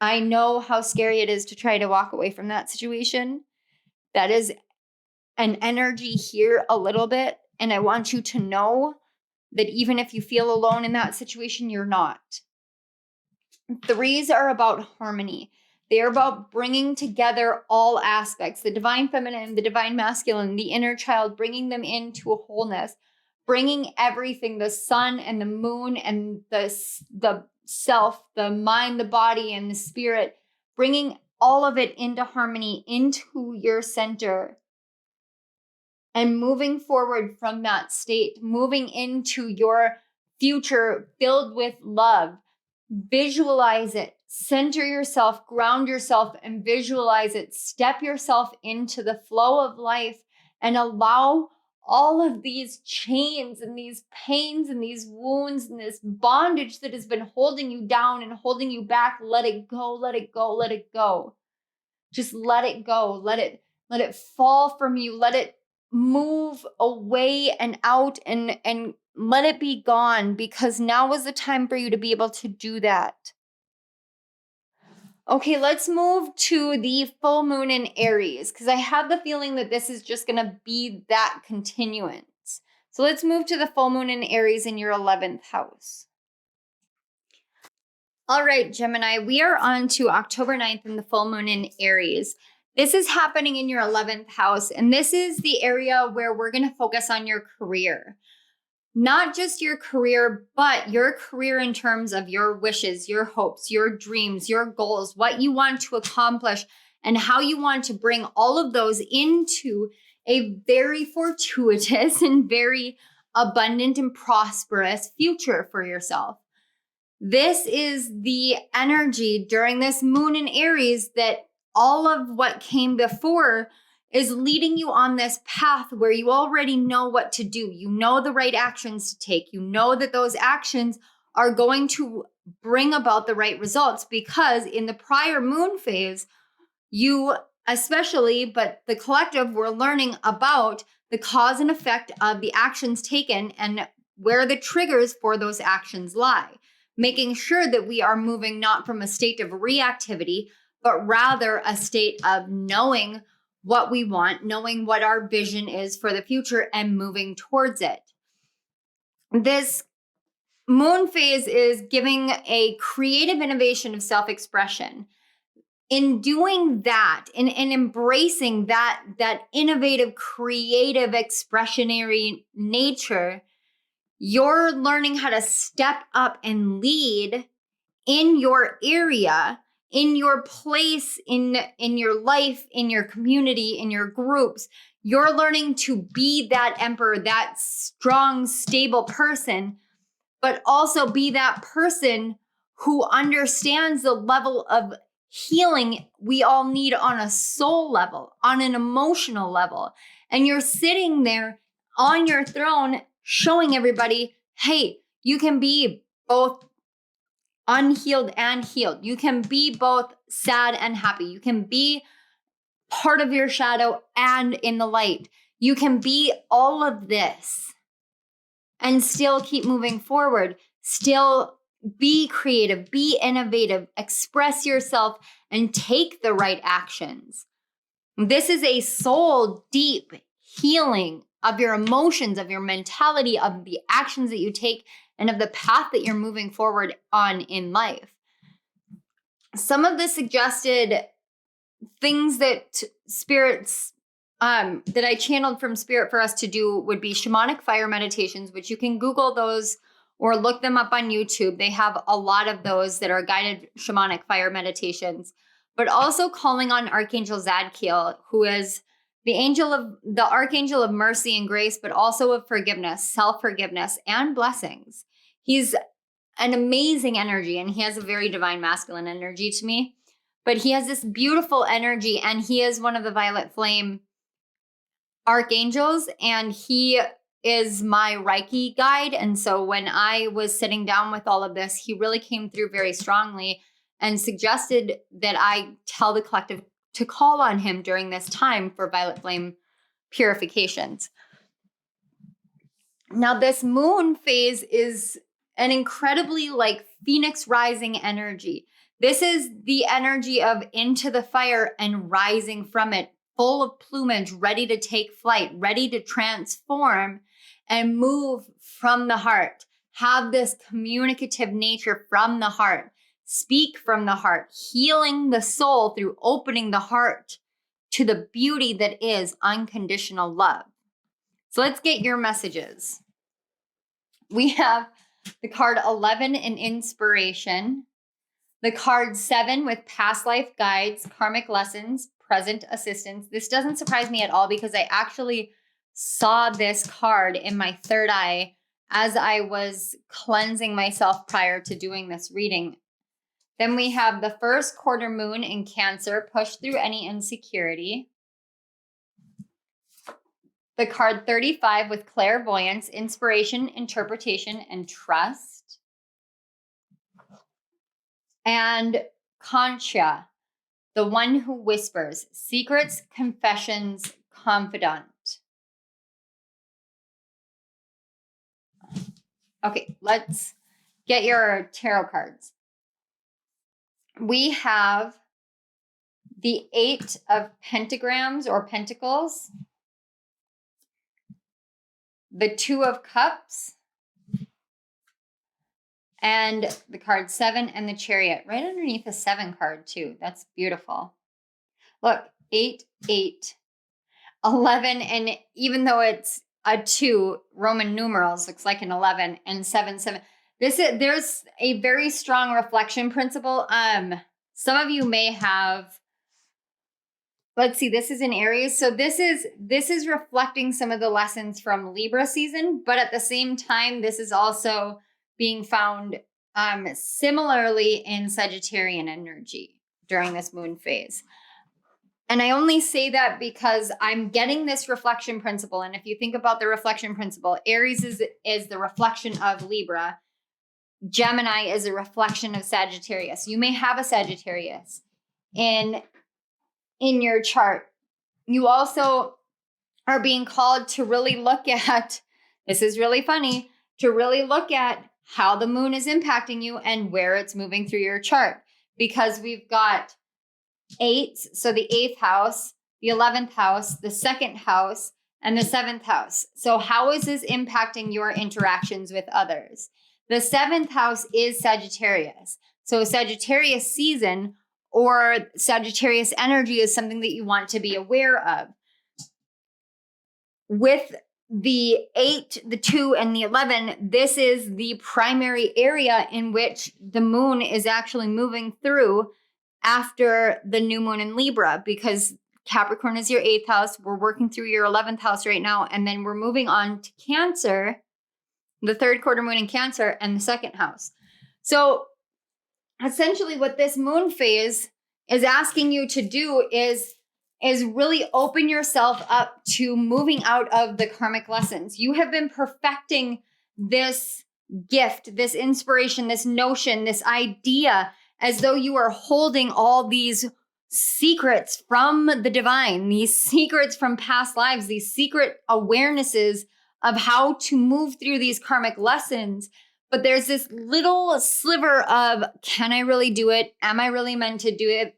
I know how scary it is to try to walk away from that situation. That is an energy here a little bit, and I want you to know that even if you feel alone in that situation, you're not. Threes are about harmony. They are about bringing together all aspects, the divine feminine, the divine masculine, the inner child, bringing them into a wholeness, bringing everything, the sun and the moon and the self, the mind, the body, and the spirit, bringing all of it into harmony, into your center, and moving forward from that state, moving into your future filled with love. Visualize it, center yourself, ground yourself, and visualize it. Step yourself into the flow of life and allow all of these chains and these pains and these wounds and this bondage that has been holding you down and holding you back. Let it go, let it go, let it go. Just let it go. Let it fall from you. Let it move away and out and let it be gone, because now is the time for you to be able to do that. Okay, let's move to the full moon in Aries, because I have the feeling that this is just going to be that continuance. So let's move to the full moon in Aries in your 11th house. All right, Gemini, we are on to October 9th and the full moon in Aries. This is happening in your 11th house, and this is the area where we're going to focus on your career. Not just your career, but your career in terms of your wishes, your hopes, your dreams, your goals, what you want to accomplish, and how you want to bring all of those into a very fortuitous and very abundant and prosperous future for yourself. This is the energy during this moon in Aries that all of what came before is leading you on this path where you already know what to do. You know the right actions to take. You know that those actions are going to bring about the right results, because in the prior moon phase, you especially, but the collective, were learning about the cause and effect of the actions taken and where the triggers for those actions lie, making sure that we are moving not from a state of reactivity, but rather a state of knowing what we want, knowing what our vision is for the future, and moving towards it. This moon phase is giving a creative innovation of self-expression. In doing that, in embracing that innovative, creative, expressionary nature, you're learning how to step up and lead in your area, in your place, in your life, in your community, in your groups. You're learning to be that emperor, that strong, stable person, but also be that person who understands the level of healing we all need on a soul level, on an emotional level. And you're sitting there on your throne showing everybody, hey, you can be both unhealed and healed. You can be both sad and happy. You can be part of your shadow and in the light. You can be all of this and still keep moving forward, still be creative, be innovative, express yourself, and take the right actions. This is a soul deep healing of your emotions, of your mentality, of the actions that you take, and of the path that you're moving forward on in life. Some of the suggested things that spirits, that I channeled from spirit for us to do would be shamanic fire meditations, which you can Google those or look them up on YouTube. They have a lot of those that are guided shamanic fire meditations, but also calling on Archangel Zadkiel, who is the archangel of mercy and grace, but also of forgiveness, self-forgiveness, and blessings. He's an amazing energy, and he has a very divine masculine energy to me, but he has this beautiful energy, and he is one of the violet flame archangels, and he is my Reiki guide. And so when I was sitting down with all of this, he really came through very strongly and suggested that I tell the collective to call on him during this time for violet flame purifications. Now, this moon phase is an incredibly like phoenix rising energy. This is the energy of into the fire and rising from it, full of plumage, ready to take flight, ready to transform and move from the heart. Have this communicative nature from the heart. Speak from the heart, healing the soul through opening the heart to the beauty that is unconditional love. So let's get your messages. We have the card 11 in inspiration, the card 7 with past life guides, karmic lessons, present assistance. This doesn't surprise me at all because I actually saw this card in my third eye as I was cleansing myself prior to doing this reading. Then we have the first quarter moon in Cancer, push through any insecurity. The card 35 with clairvoyance, inspiration, interpretation, and trust. And Concha, the one who whispers, secrets, confessions, confidant. Okay, let's get your tarot cards. We have the 8 of pentagrams or pentacles, the 2 of cups, and the card 7 and the chariot right underneath the 7 card too. That's beautiful. Look, 8, 8, 11, and even though it's a 2, Roman numerals looks like an 11, and 7, 7. There's a very strong reflection principle. Some of you may have, let's see, this is in Aries. So this is reflecting some of the lessons from Libra season, but at the same time, this is also being found similarly in Sagittarian energy during this moon phase. And I only say that because I'm getting this reflection principle. And if you think about the reflection principle, Aries is the reflection of Libra. Gemini is a reflection of Sagittarius. You may have a Sagittarius in your chart. You also are being called to really look at, this is really funny, to really look at how the moon is impacting you and where it's moving through your chart. Because we've got 8, so the 8th house, the 11th house, the 2nd house, and the 7th house. So how is this impacting your interactions with others? The 7th house is Sagittarius. So Sagittarius season or Sagittarius energy is something that you want to be aware of. With the 8, the 2, and the 11, this is the primary area in which the moon is actually moving through after the new moon in Libra, because Capricorn is your 8th house. We're working through your 11th house right now. And then we're moving on to Cancer, the 3rd quarter moon in Cancer, and the 2nd house. So essentially what this moon phase is asking you to do is really open yourself up to moving out of the karmic lessons. You have been perfecting this gift, this inspiration, this notion, this idea, as though you are holding all these secrets from the divine, these secrets from past lives, these secret awarenesses of how to move through these karmic lessons. But there's this little sliver of, can I really do it? Am I really meant to do it?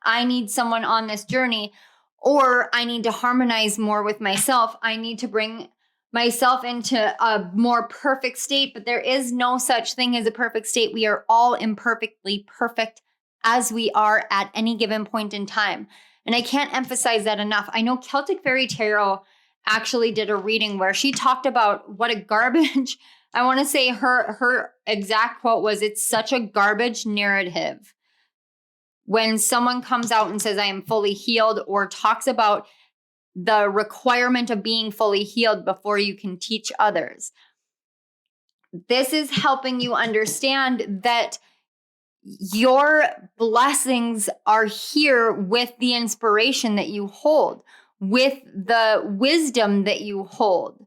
I need someone on this journey, or I need to harmonize more with myself. I need to bring myself into a more perfect state, but there is no such thing as a perfect state. We are all imperfectly perfect as we are at any given point in time. And I can't emphasize that enough. I know Celtic Fairy Tarot actually did a reading where she talked about what a garbage, I want to say her exact quote was, it's such a garbage narrative when someone comes out and says, I am fully healed, or talks about the requirement of being fully healed before you can teach others. This is helping you understand that your blessings are here with the inspiration that you hold, with the wisdom that you hold.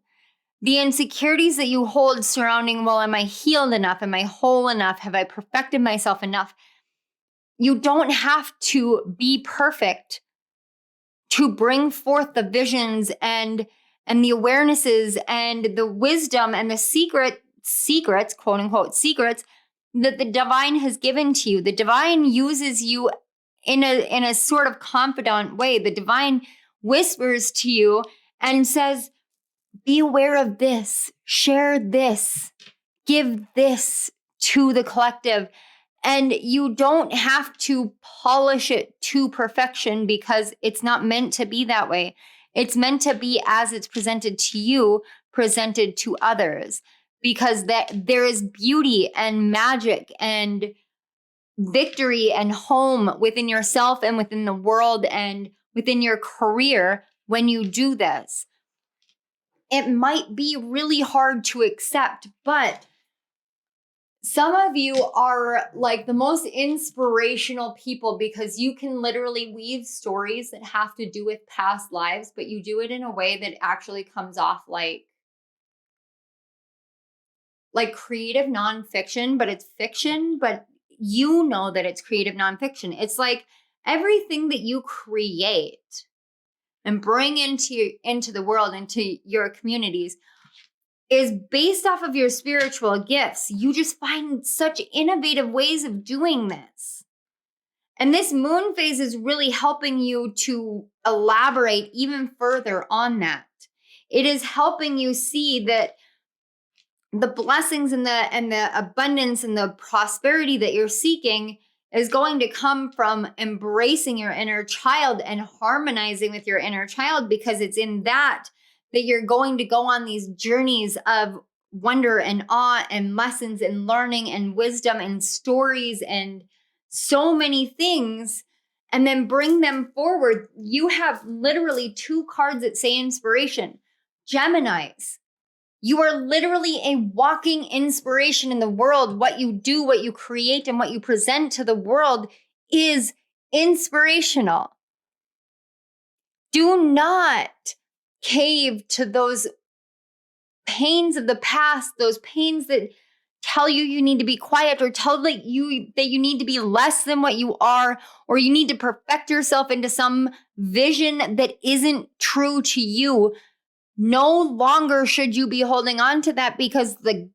The insecurities that you hold surrounding, well, am I healed enough? Am I whole enough? Have I perfected myself enough? You don't have to be perfect to bring forth the visions and the awarenesses and the wisdom and the secrets, quote unquote, secrets that the divine has given to you. The divine uses you in a sort of confidant way. The divine whispers to you and says, be aware of this, share this, give this to the collective. And you don't have to polish it to perfection because it's not meant to be that way. It's meant to be as it's presented to you, presented to others, because that there is beauty and magic and victory and home within yourself and within the world and within your career when you do this. It might be really hard to accept, but some of you are like the most inspirational people because you can literally weave stories that have to do with past lives, but you do it in a way that actually comes off like creative nonfiction, but it's fiction, but you know that it's creative nonfiction. It's like everything that you create and bring into the world, into your communities, is based off of your spiritual gifts. You just find such innovative ways of doing this. And this moon phase is really helping you to elaborate even further on that. It is helping you see that the blessings and the abundance and the prosperity that you're seeking is going to come from embracing your inner child and harmonizing with your inner child, because it's in that you're going to go on these journeys of wonder and awe and lessons and learning and wisdom and stories and so many things, and then bring them forward. You have literally 2 cards that say inspiration. Geminis. You are literally a walking inspiration in the world. What you do, what you create, and what you present to the world is inspirational. Do not cave to those pains of the past, those pains that tell you need to be quiet, or tell that you need to be less than what you are, or you need to perfect yourself into some vision that isn't true to you. No longer should you be holding on to that, because the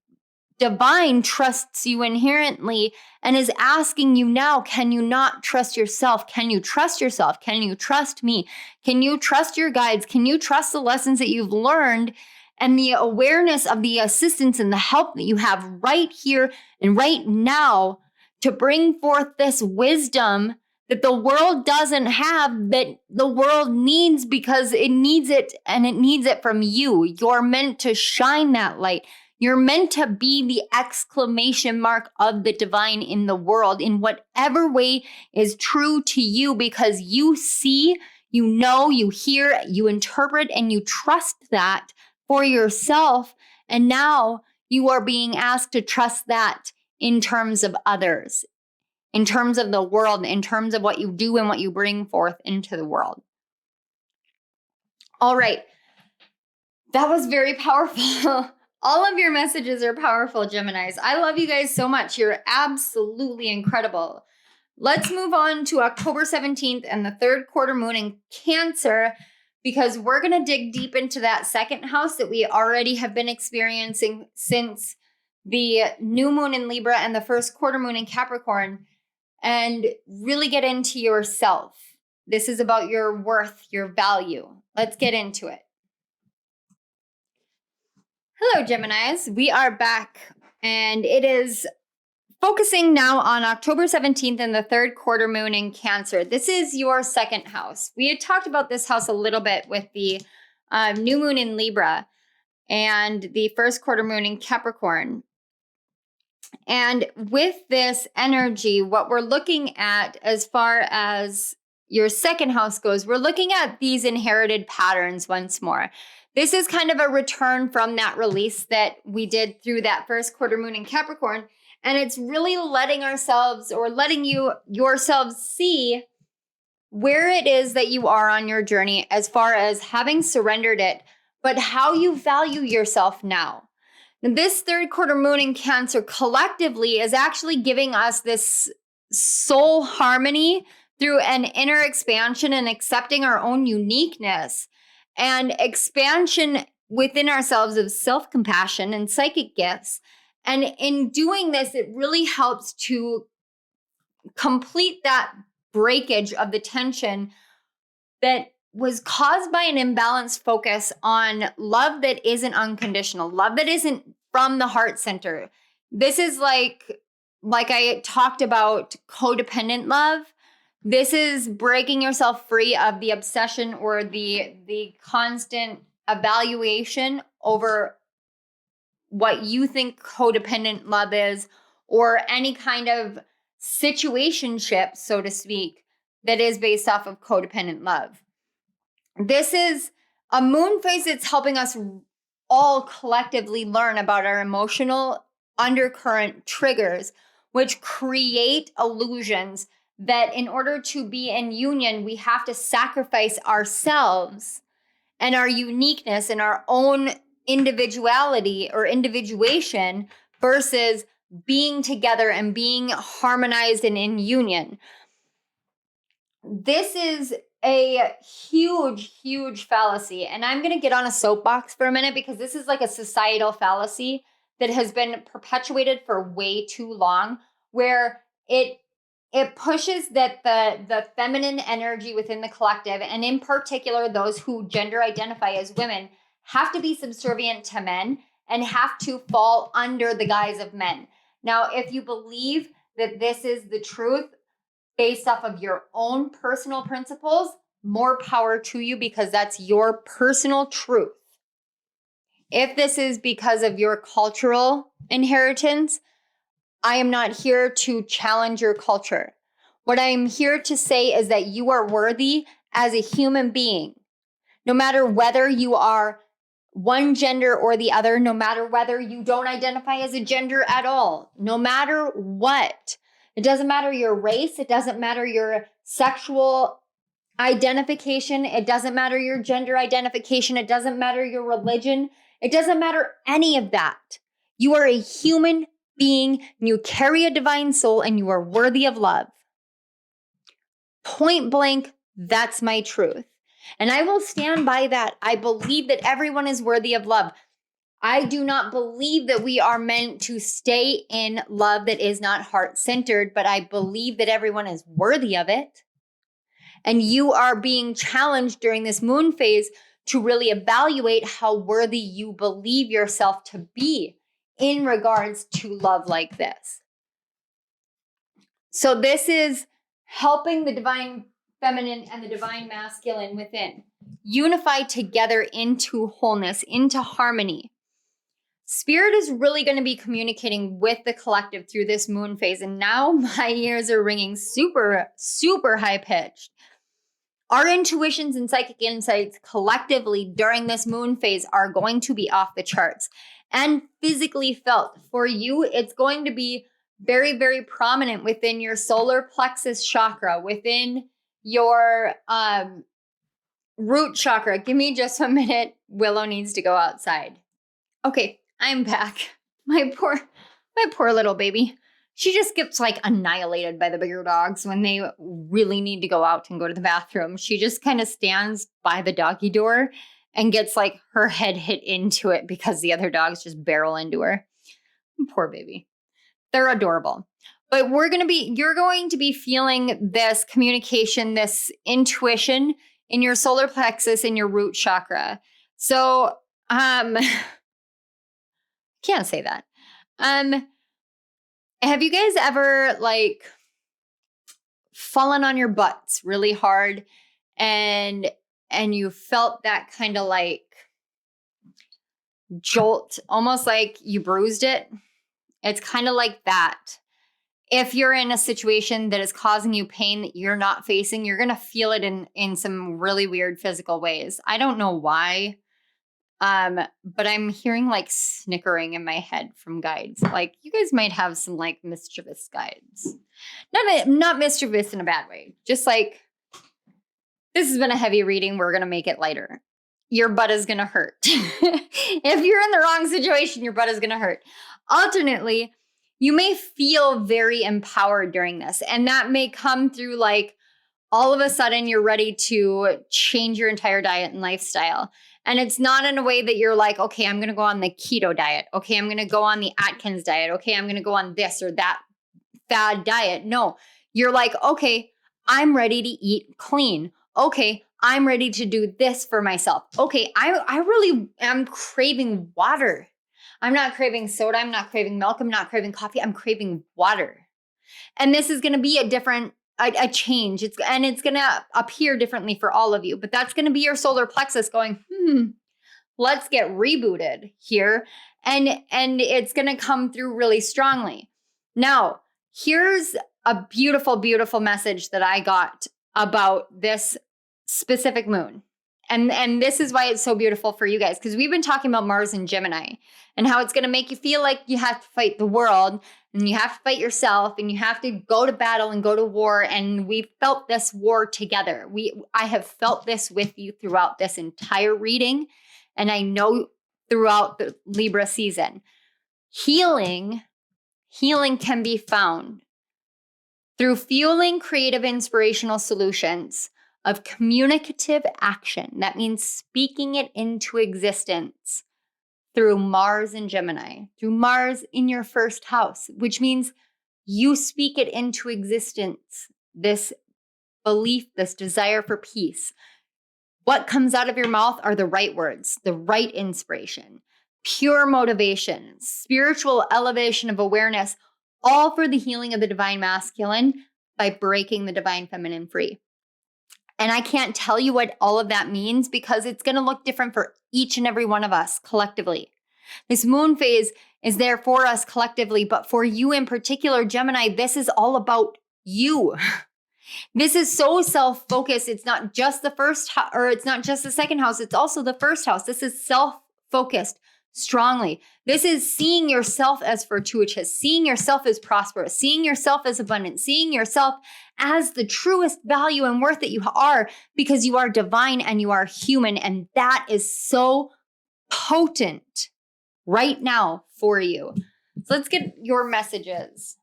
divine trusts you inherently and is asking you now, can you not trust yourself? Can you trust yourself? Can you trust me? Can you trust your guides? Can you trust the lessons that you've learned and the awareness of the assistance and the help that you have right here and right now to bring forth this wisdom that the world doesn't have, that the world needs because it needs it, and it needs it from you. You're meant to shine that light. You're meant to be the exclamation mark of the divine in the world in whatever way is true to you, because you see, you know, you hear, you interpret, and you trust that for yourself. And now you are being asked to trust that in terms of others, in terms of the world, in terms of what you do and what you bring forth into the world. All right. That was very powerful. All of your messages are powerful, Geminis. I love you guys so much. You're absolutely incredible. Let's move on to October 17th and the 3rd quarter moon in Cancer, because we're going to dig deep into that 2nd house that we already have been experiencing since the new moon in Libra and the first quarter moon in Capricorn, and really get into yourself. This is about your worth, your value. Let's get into it. Hello, Geminis. We are back, and it is focusing now on October 17th and the third quarter moon in Cancer. This is your second house. We had talked about this house a little bit with the new moon in Libra and the first quarter moon in Capricorn. And with this energy, what we're looking at as far as your second house goes, we're looking at these inherited patterns once more. This is kind of a return from that release that we did through that first quarter moon in Capricorn. And it's really letting ourselves, or letting yourselves see where it is that you are on your journey as far as having surrendered it, but how you value yourself now. And this third quarter moon in Cancer collectively is actually giving us this soul harmony through an inner expansion and accepting our own uniqueness and expansion within ourselves of self-compassion and psychic gifts. And in doing this, it really helps to complete that breakage of the tension that was caused by an imbalanced focus on love that isn't unconditional, love that isn't from the heart center. This is like I talked about codependent love. This is breaking yourself free of the obsession or the constant evaluation over what you think codependent love is, or any kind of situationship, so to speak, that is based off of codependent love. This is a moon phase that's helping us all collectively learn about our emotional undercurrent triggers, which create illusions that in order to be in union, we have to sacrifice ourselves and our uniqueness and our own individuality or individuation versus being together and being harmonized and in union. This is a huge, huge fallacy. And I'm going to get on a soapbox for a minute because this is like a societal fallacy that has been perpetuated for way too long, where it pushes that the feminine energy within the collective, and in particular those who gender identify as women, have to be subservient to men and have to fall under the guise of men. Now, if you believe that this is the truth based off of your own personal principles, more power to you, because that's your personal truth. If this is because of your cultural inheritance, I am not here to challenge your culture. What I am here to say is that you are worthy as a human being, no matter whether you are one gender or the other, no matter whether you don't identify as a gender at all, no matter what. It doesn't matter your race. It doesn't matter your sexual identification. It doesn't matter your gender identification. It doesn't matter your religion. It doesn't matter any of that. You are a human being, and you carry a divine soul, and you are worthy of love. Point blank, that's my truth. And I will stand by that. I believe that everyone is worthy of love. I do not believe that we are meant to stay in love that is not heart-centered, but I believe that everyone is worthy of it. And you are being challenged during this moon phase to really evaluate how worthy you believe yourself to be in regards to love like this. So this is helping the divine feminine and the divine masculine within unify together into wholeness, into harmony. Spirit is really going to be communicating with the collective through this moon phase. And now my ears are ringing super, super high pitched. Our intuitions and psychic insights collectively during this moon phase are going to be off the charts and physically felt. For you, it's going to be very, very prominent within your solar plexus chakra, within your root chakra. Give me just a minute. Willow needs to go outside. Okay, I'm back. My poor little baby. She just gets like annihilated by the bigger dogs when they really need to go out and go to the bathroom. She just kind of stands by the doggy door and gets like her head hit into it because the other dogs just barrel into her. Poor baby. They're adorable. But you're going to be feeling this communication, this intuition in your solar plexus, in your root chakra. So, can't say that. Have you guys ever like fallen on your butts really hard and you felt that kind of like jolt, almost like you bruised it? It's kind of like that. If you're in a situation that is causing you pain that you're not facing, you're going to feel it in some really weird physical ways. I don't know why. But I'm hearing like snickering in my head from guides. Like you guys might have some like mischievous guides. Not mischievous in a bad way. Just like, this has been a heavy reading. We're going to make it lighter. Your butt is going to hurt. If you're in the wrong situation, your butt is going to hurt. Alternately, you may feel very empowered during this. And that may come through like all of a sudden you're ready to change your entire diet and lifestyle. And it's not in a way that you're like, okay, I'm going to go on the keto diet. Okay, I'm going to go on the Atkins diet. Okay, I'm going to go on this or that fad diet. No, you're like, okay, I'm ready to eat clean. Okay, I'm ready to do this for myself. Okay, I really am craving water. I'm not craving soda. I'm not craving milk. I'm not craving coffee. I'm craving water. And this is going to be a change. It's going to appear differently for all of you, but that's going to be your solar plexus going, let's get rebooted here. And it's going to come through really strongly. Now, here's a beautiful, beautiful message that I got about this specific moon. And this is why it's so beautiful for you guys, because we've been talking about Mars and Gemini and how it's going to make you feel like you have to fight the world and you have to fight yourself and you have to go to battle and go to war. And we felt this war together. I have felt this with you throughout this entire reading. And I know throughout the Libra season, healing can be found through fueling creative, inspirational solutions of communicative action. That means speaking it into existence through Mars and Gemini, through Mars in your first house, which means you speak it into existence, this belief, this desire for peace. What comes out of your mouth are the right words, the right inspiration, pure motivation, spiritual elevation of awareness, all for the healing of the divine masculine by breaking the divine feminine free. And I can't tell you what all of that means because it's going to look different for each and every one of us collectively. This moon phase is there for us collectively, but for you in particular, Gemini, this is all about you. This is so self-focused. It's not just the first or it's not just the second house. It's also the first house. This is self-focused strongly. This is seeing yourself as fortuitous, seeing yourself as prosperous, seeing yourself as abundant, seeing yourself as the truest value and worth that you are because you are divine and you are human. And that is so potent right now for you. So let's get your messages.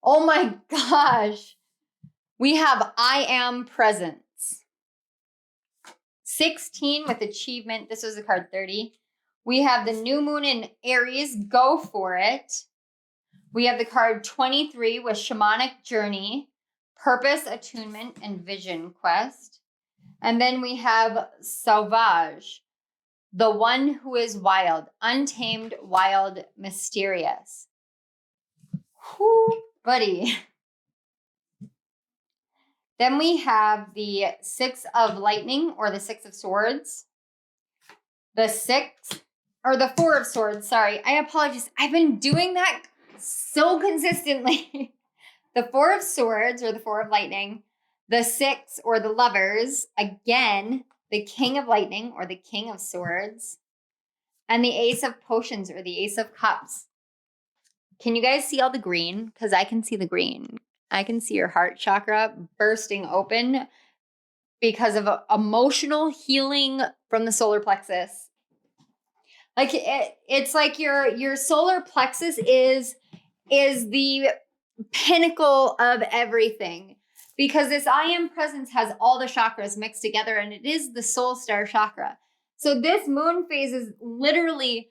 Oh my gosh. We have I am presence. 16 with achievement. This was a card 30. We have the new moon in Aries. Go for it. We have the card 23 with shamanic journey, purpose, attunement, and vision quest. And then we have sauvage, the one who is wild, untamed, wild, mysterious. Whoo, buddy. Then we have the 6 of lightning or the 6 of swords. The 4 of swords. Sorry, I apologize. I've been doing that so consistently. The 4 of swords or the 4 of lightning. The 6 or the lovers. Again, the king of lightning or the king of swords. And the ace of potions or the ace of cups. Can you guys see all the green? Because I can see the green. I can see your heart chakra bursting open because of emotional healing from the solar plexus. Like it's like your solar plexus is the pinnacle of everything because this I am presence has all the chakras mixed together and it is the soul star chakra. So this moon phase is literally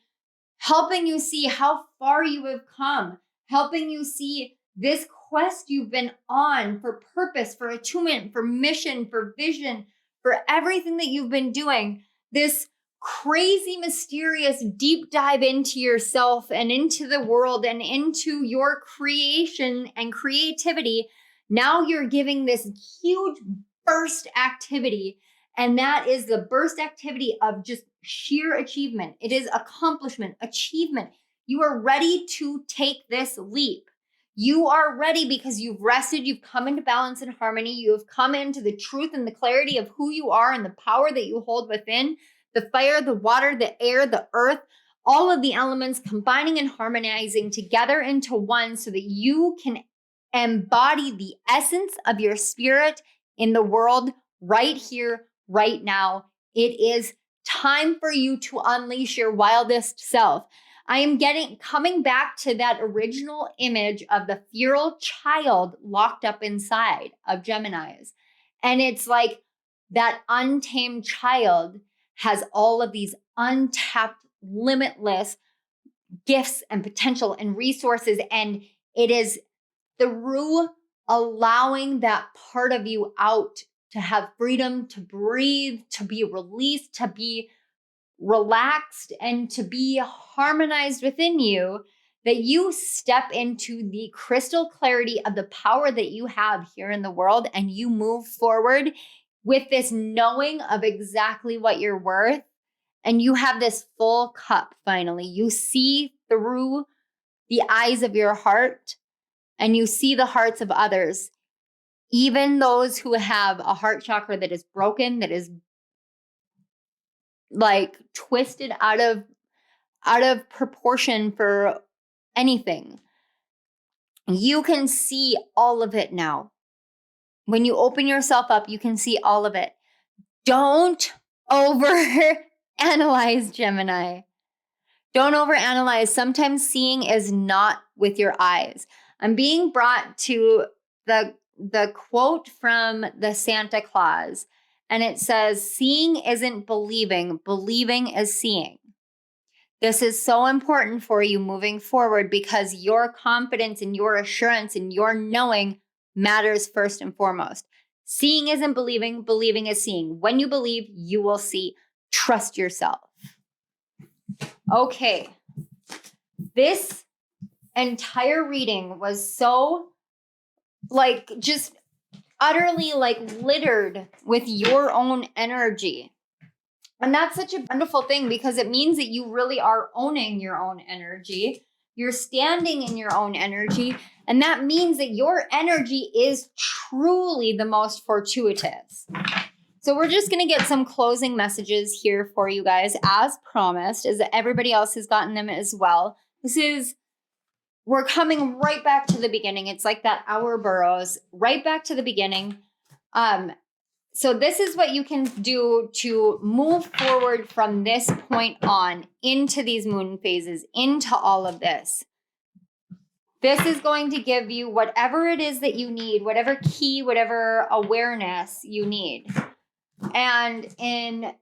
helping you see how far you have come, helping you see this quest you've been on for purpose, for attunement, for mission, for vision, for everything that you've been doing. This crazy, mysterious deep dive into yourself and into the world and into your creation and creativity. Now you're giving this huge burst activity. And that is the burst activity of just sheer achievement. It is accomplishment, achievement. You are ready to take this leap. You are ready because you've rested, you've come into balance and harmony, you have come into the truth and the clarity of who you are and the power that you hold within, the fire, the water, the air, the earth, all of the elements combining and harmonizing together into one so that you can embody the essence of your spirit in the world right here, right now. It is time for you to unleash your wildest self. I am coming back to that original image of the feral child locked up inside of Geminis. And it's like that untamed child has all of these untapped, limitless gifts and potential and resources. And it is through allowing that part of you out to have freedom, to breathe, to be released, to be relaxed, and to be harmonized within you, that you step into the crystal clarity of the power that you have here in the world, and you move forward with this knowing of exactly what you're worth. And you have this full cup finally. You see through the eyes of your heart, and you see the hearts of others, even those who have a heart chakra that is broken, that is like twisted out of proportion for anything. You can see all of it now. When you open yourself up, you can see all of it. Don't overanalyze, Gemini. Don't overanalyze. Sometimes seeing is not with your eyes. I'm being brought to the quote from the Santa Claus, and it says, seeing isn't believing, believing is seeing. This is so important for you moving forward because your confidence and your assurance and your knowing matters first and foremost. Seeing isn't believing, believing is seeing. When you believe, you will see. Trust yourself. Okay. This entire reading was so just utterly littered with your own energy. And that's such a wonderful thing because it means that you really are owning your own energy. You're standing in your own energy. And that means that your energy is truly the most fortuitous. So we're just going to get some closing messages here for you guys, as promised, as everybody else has gotten them as well. We're coming right back to the beginning. It's like that hour burrows right back to the beginning. So this is what you can do to move forward from this point on into these moon phases, into all of this. This is going to give you whatever it is that you need, whatever key, whatever awareness you need. And in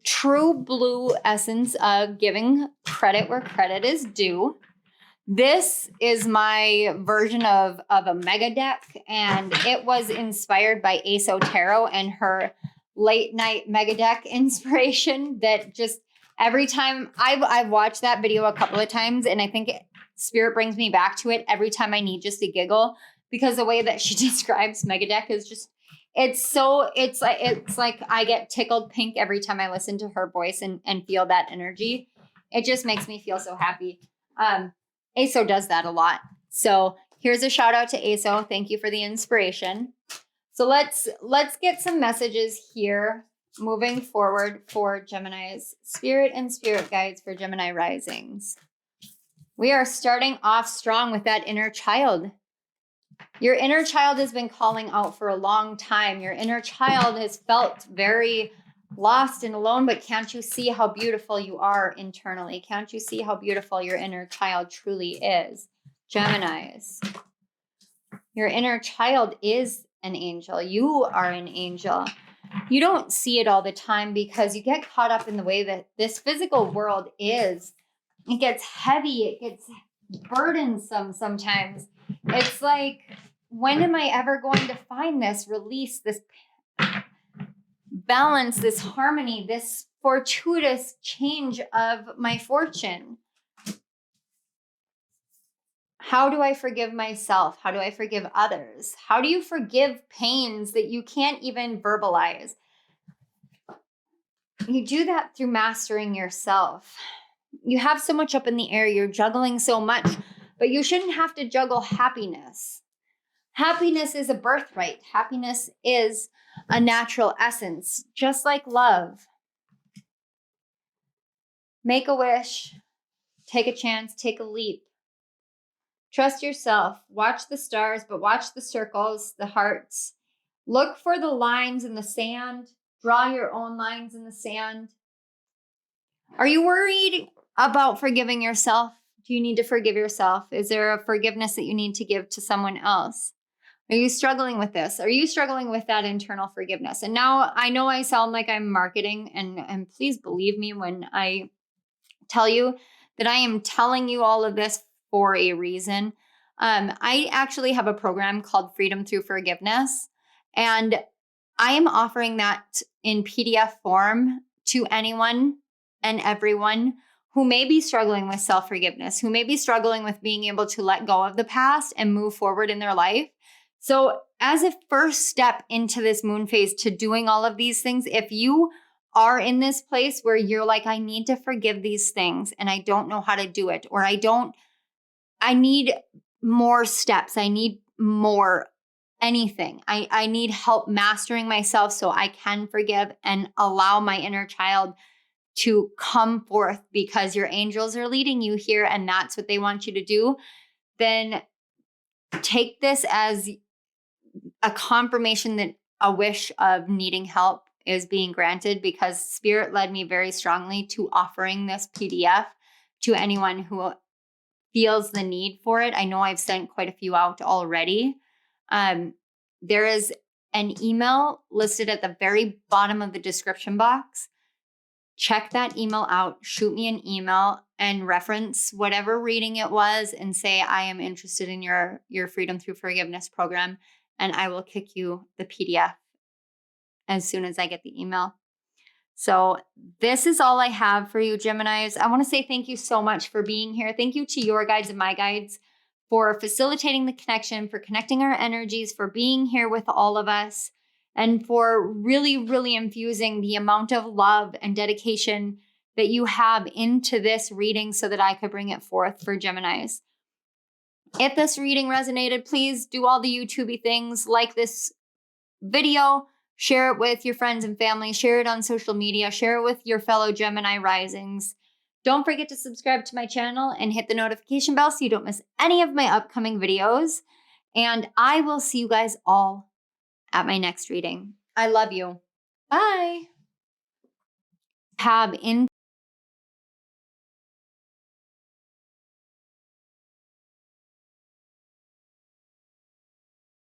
true blue essence of giving credit where credit is due, this is my version of a mega deck, and it was inspired by Aso Tarot and her late night mega deck inspiration that just every time I've watched that video a couple of times, and I think spirit brings me back to it every time I need just a giggle, because the way that she describes mega deck is just, it's like I get tickled pink every time I listen to her voice and feel that energy. It just makes me feel so happy. ASO does that a lot. So here's a shout out to ASO. Thank you for the inspiration. So let's get some messages here moving forward for Gemini's spirit and spirit guides for Gemini risings. We are starting off strong with that inner child. Your inner child has been calling out for a long time. Your inner child has felt very lost and alone, but can't you see how beautiful you are internally? Can't you see how beautiful your inner child truly is? Geminis, your inner child is an angel. You are an angel. You don't see it all the time because you get caught up in the way that this physical world is It gets heavy. It gets burdensome sometimes. It's like, when am I ever going to find this release, this balance, this harmony, this fortuitous change of my fortune? How do I forgive myself? How do I forgive others? How do you forgive pains that you can't even verbalize? You do that through mastering yourself. You have so much up in the air. You're juggling so much, but you shouldn't have to juggle happiness. Happiness is a birthright. Happiness is a natural essence, just like love. Make a wish, take a chance, take a leap. Trust yourself. Watch the stars, but watch the circles, the hearts. Look for the lines in the sand. Draw your own lines in the sand. Are you worried about forgiving yourself? Do you need to forgive yourself? Is there a forgiveness that you need to give to someone else? Are you struggling with this? Are you struggling with that internal forgiveness? And now I know I sound like I'm marketing, and please believe me when I tell you that I am telling you all of this for a reason. I actually have a program called Freedom Through Forgiveness, and I am offering that in PDF form to anyone and everyone who may be struggling with self-forgiveness, who may be struggling with being able to let go of the past and move forward in their life. So as a first step into this moon phase to doing all of these things, if you are in this place where you're like, I need to forgive these things and I don't know how to do it, or I need more steps. I need more anything. I need help mastering myself so I can forgive and allow my inner child to come forth because your angels are leading you here and that's what they want you to do. Then take this as a confirmation that a wish of needing help is being granted, because Spirit led me very strongly to offering this PDF to anyone who feels the need for it. I know I've sent quite a few out already. There is an email listed at the very bottom of the description box. Check that email out, shoot me an email and reference whatever reading it was and say, I am interested in your Freedom Through Forgiveness program, and I will kick you the PDF as soon as I get the email. So this is all I have for you, Geminis. I want to say thank you so much for being here. Thank you to your guides and my guides for facilitating the connection, for connecting our energies, for being here with all of us, and for really, really infusing the amount of love and dedication that you have into this reading so that I could bring it forth for Geminis. If this reading resonated, please do all the YouTubey things, like this video, share it with your friends and family, share it on social media, share it with your fellow Gemini risings. Don't forget to subscribe to my channel and hit the notification bell so you don't miss any of my upcoming videos. And I will see you guys all at my next reading. I love you. Bye. Have in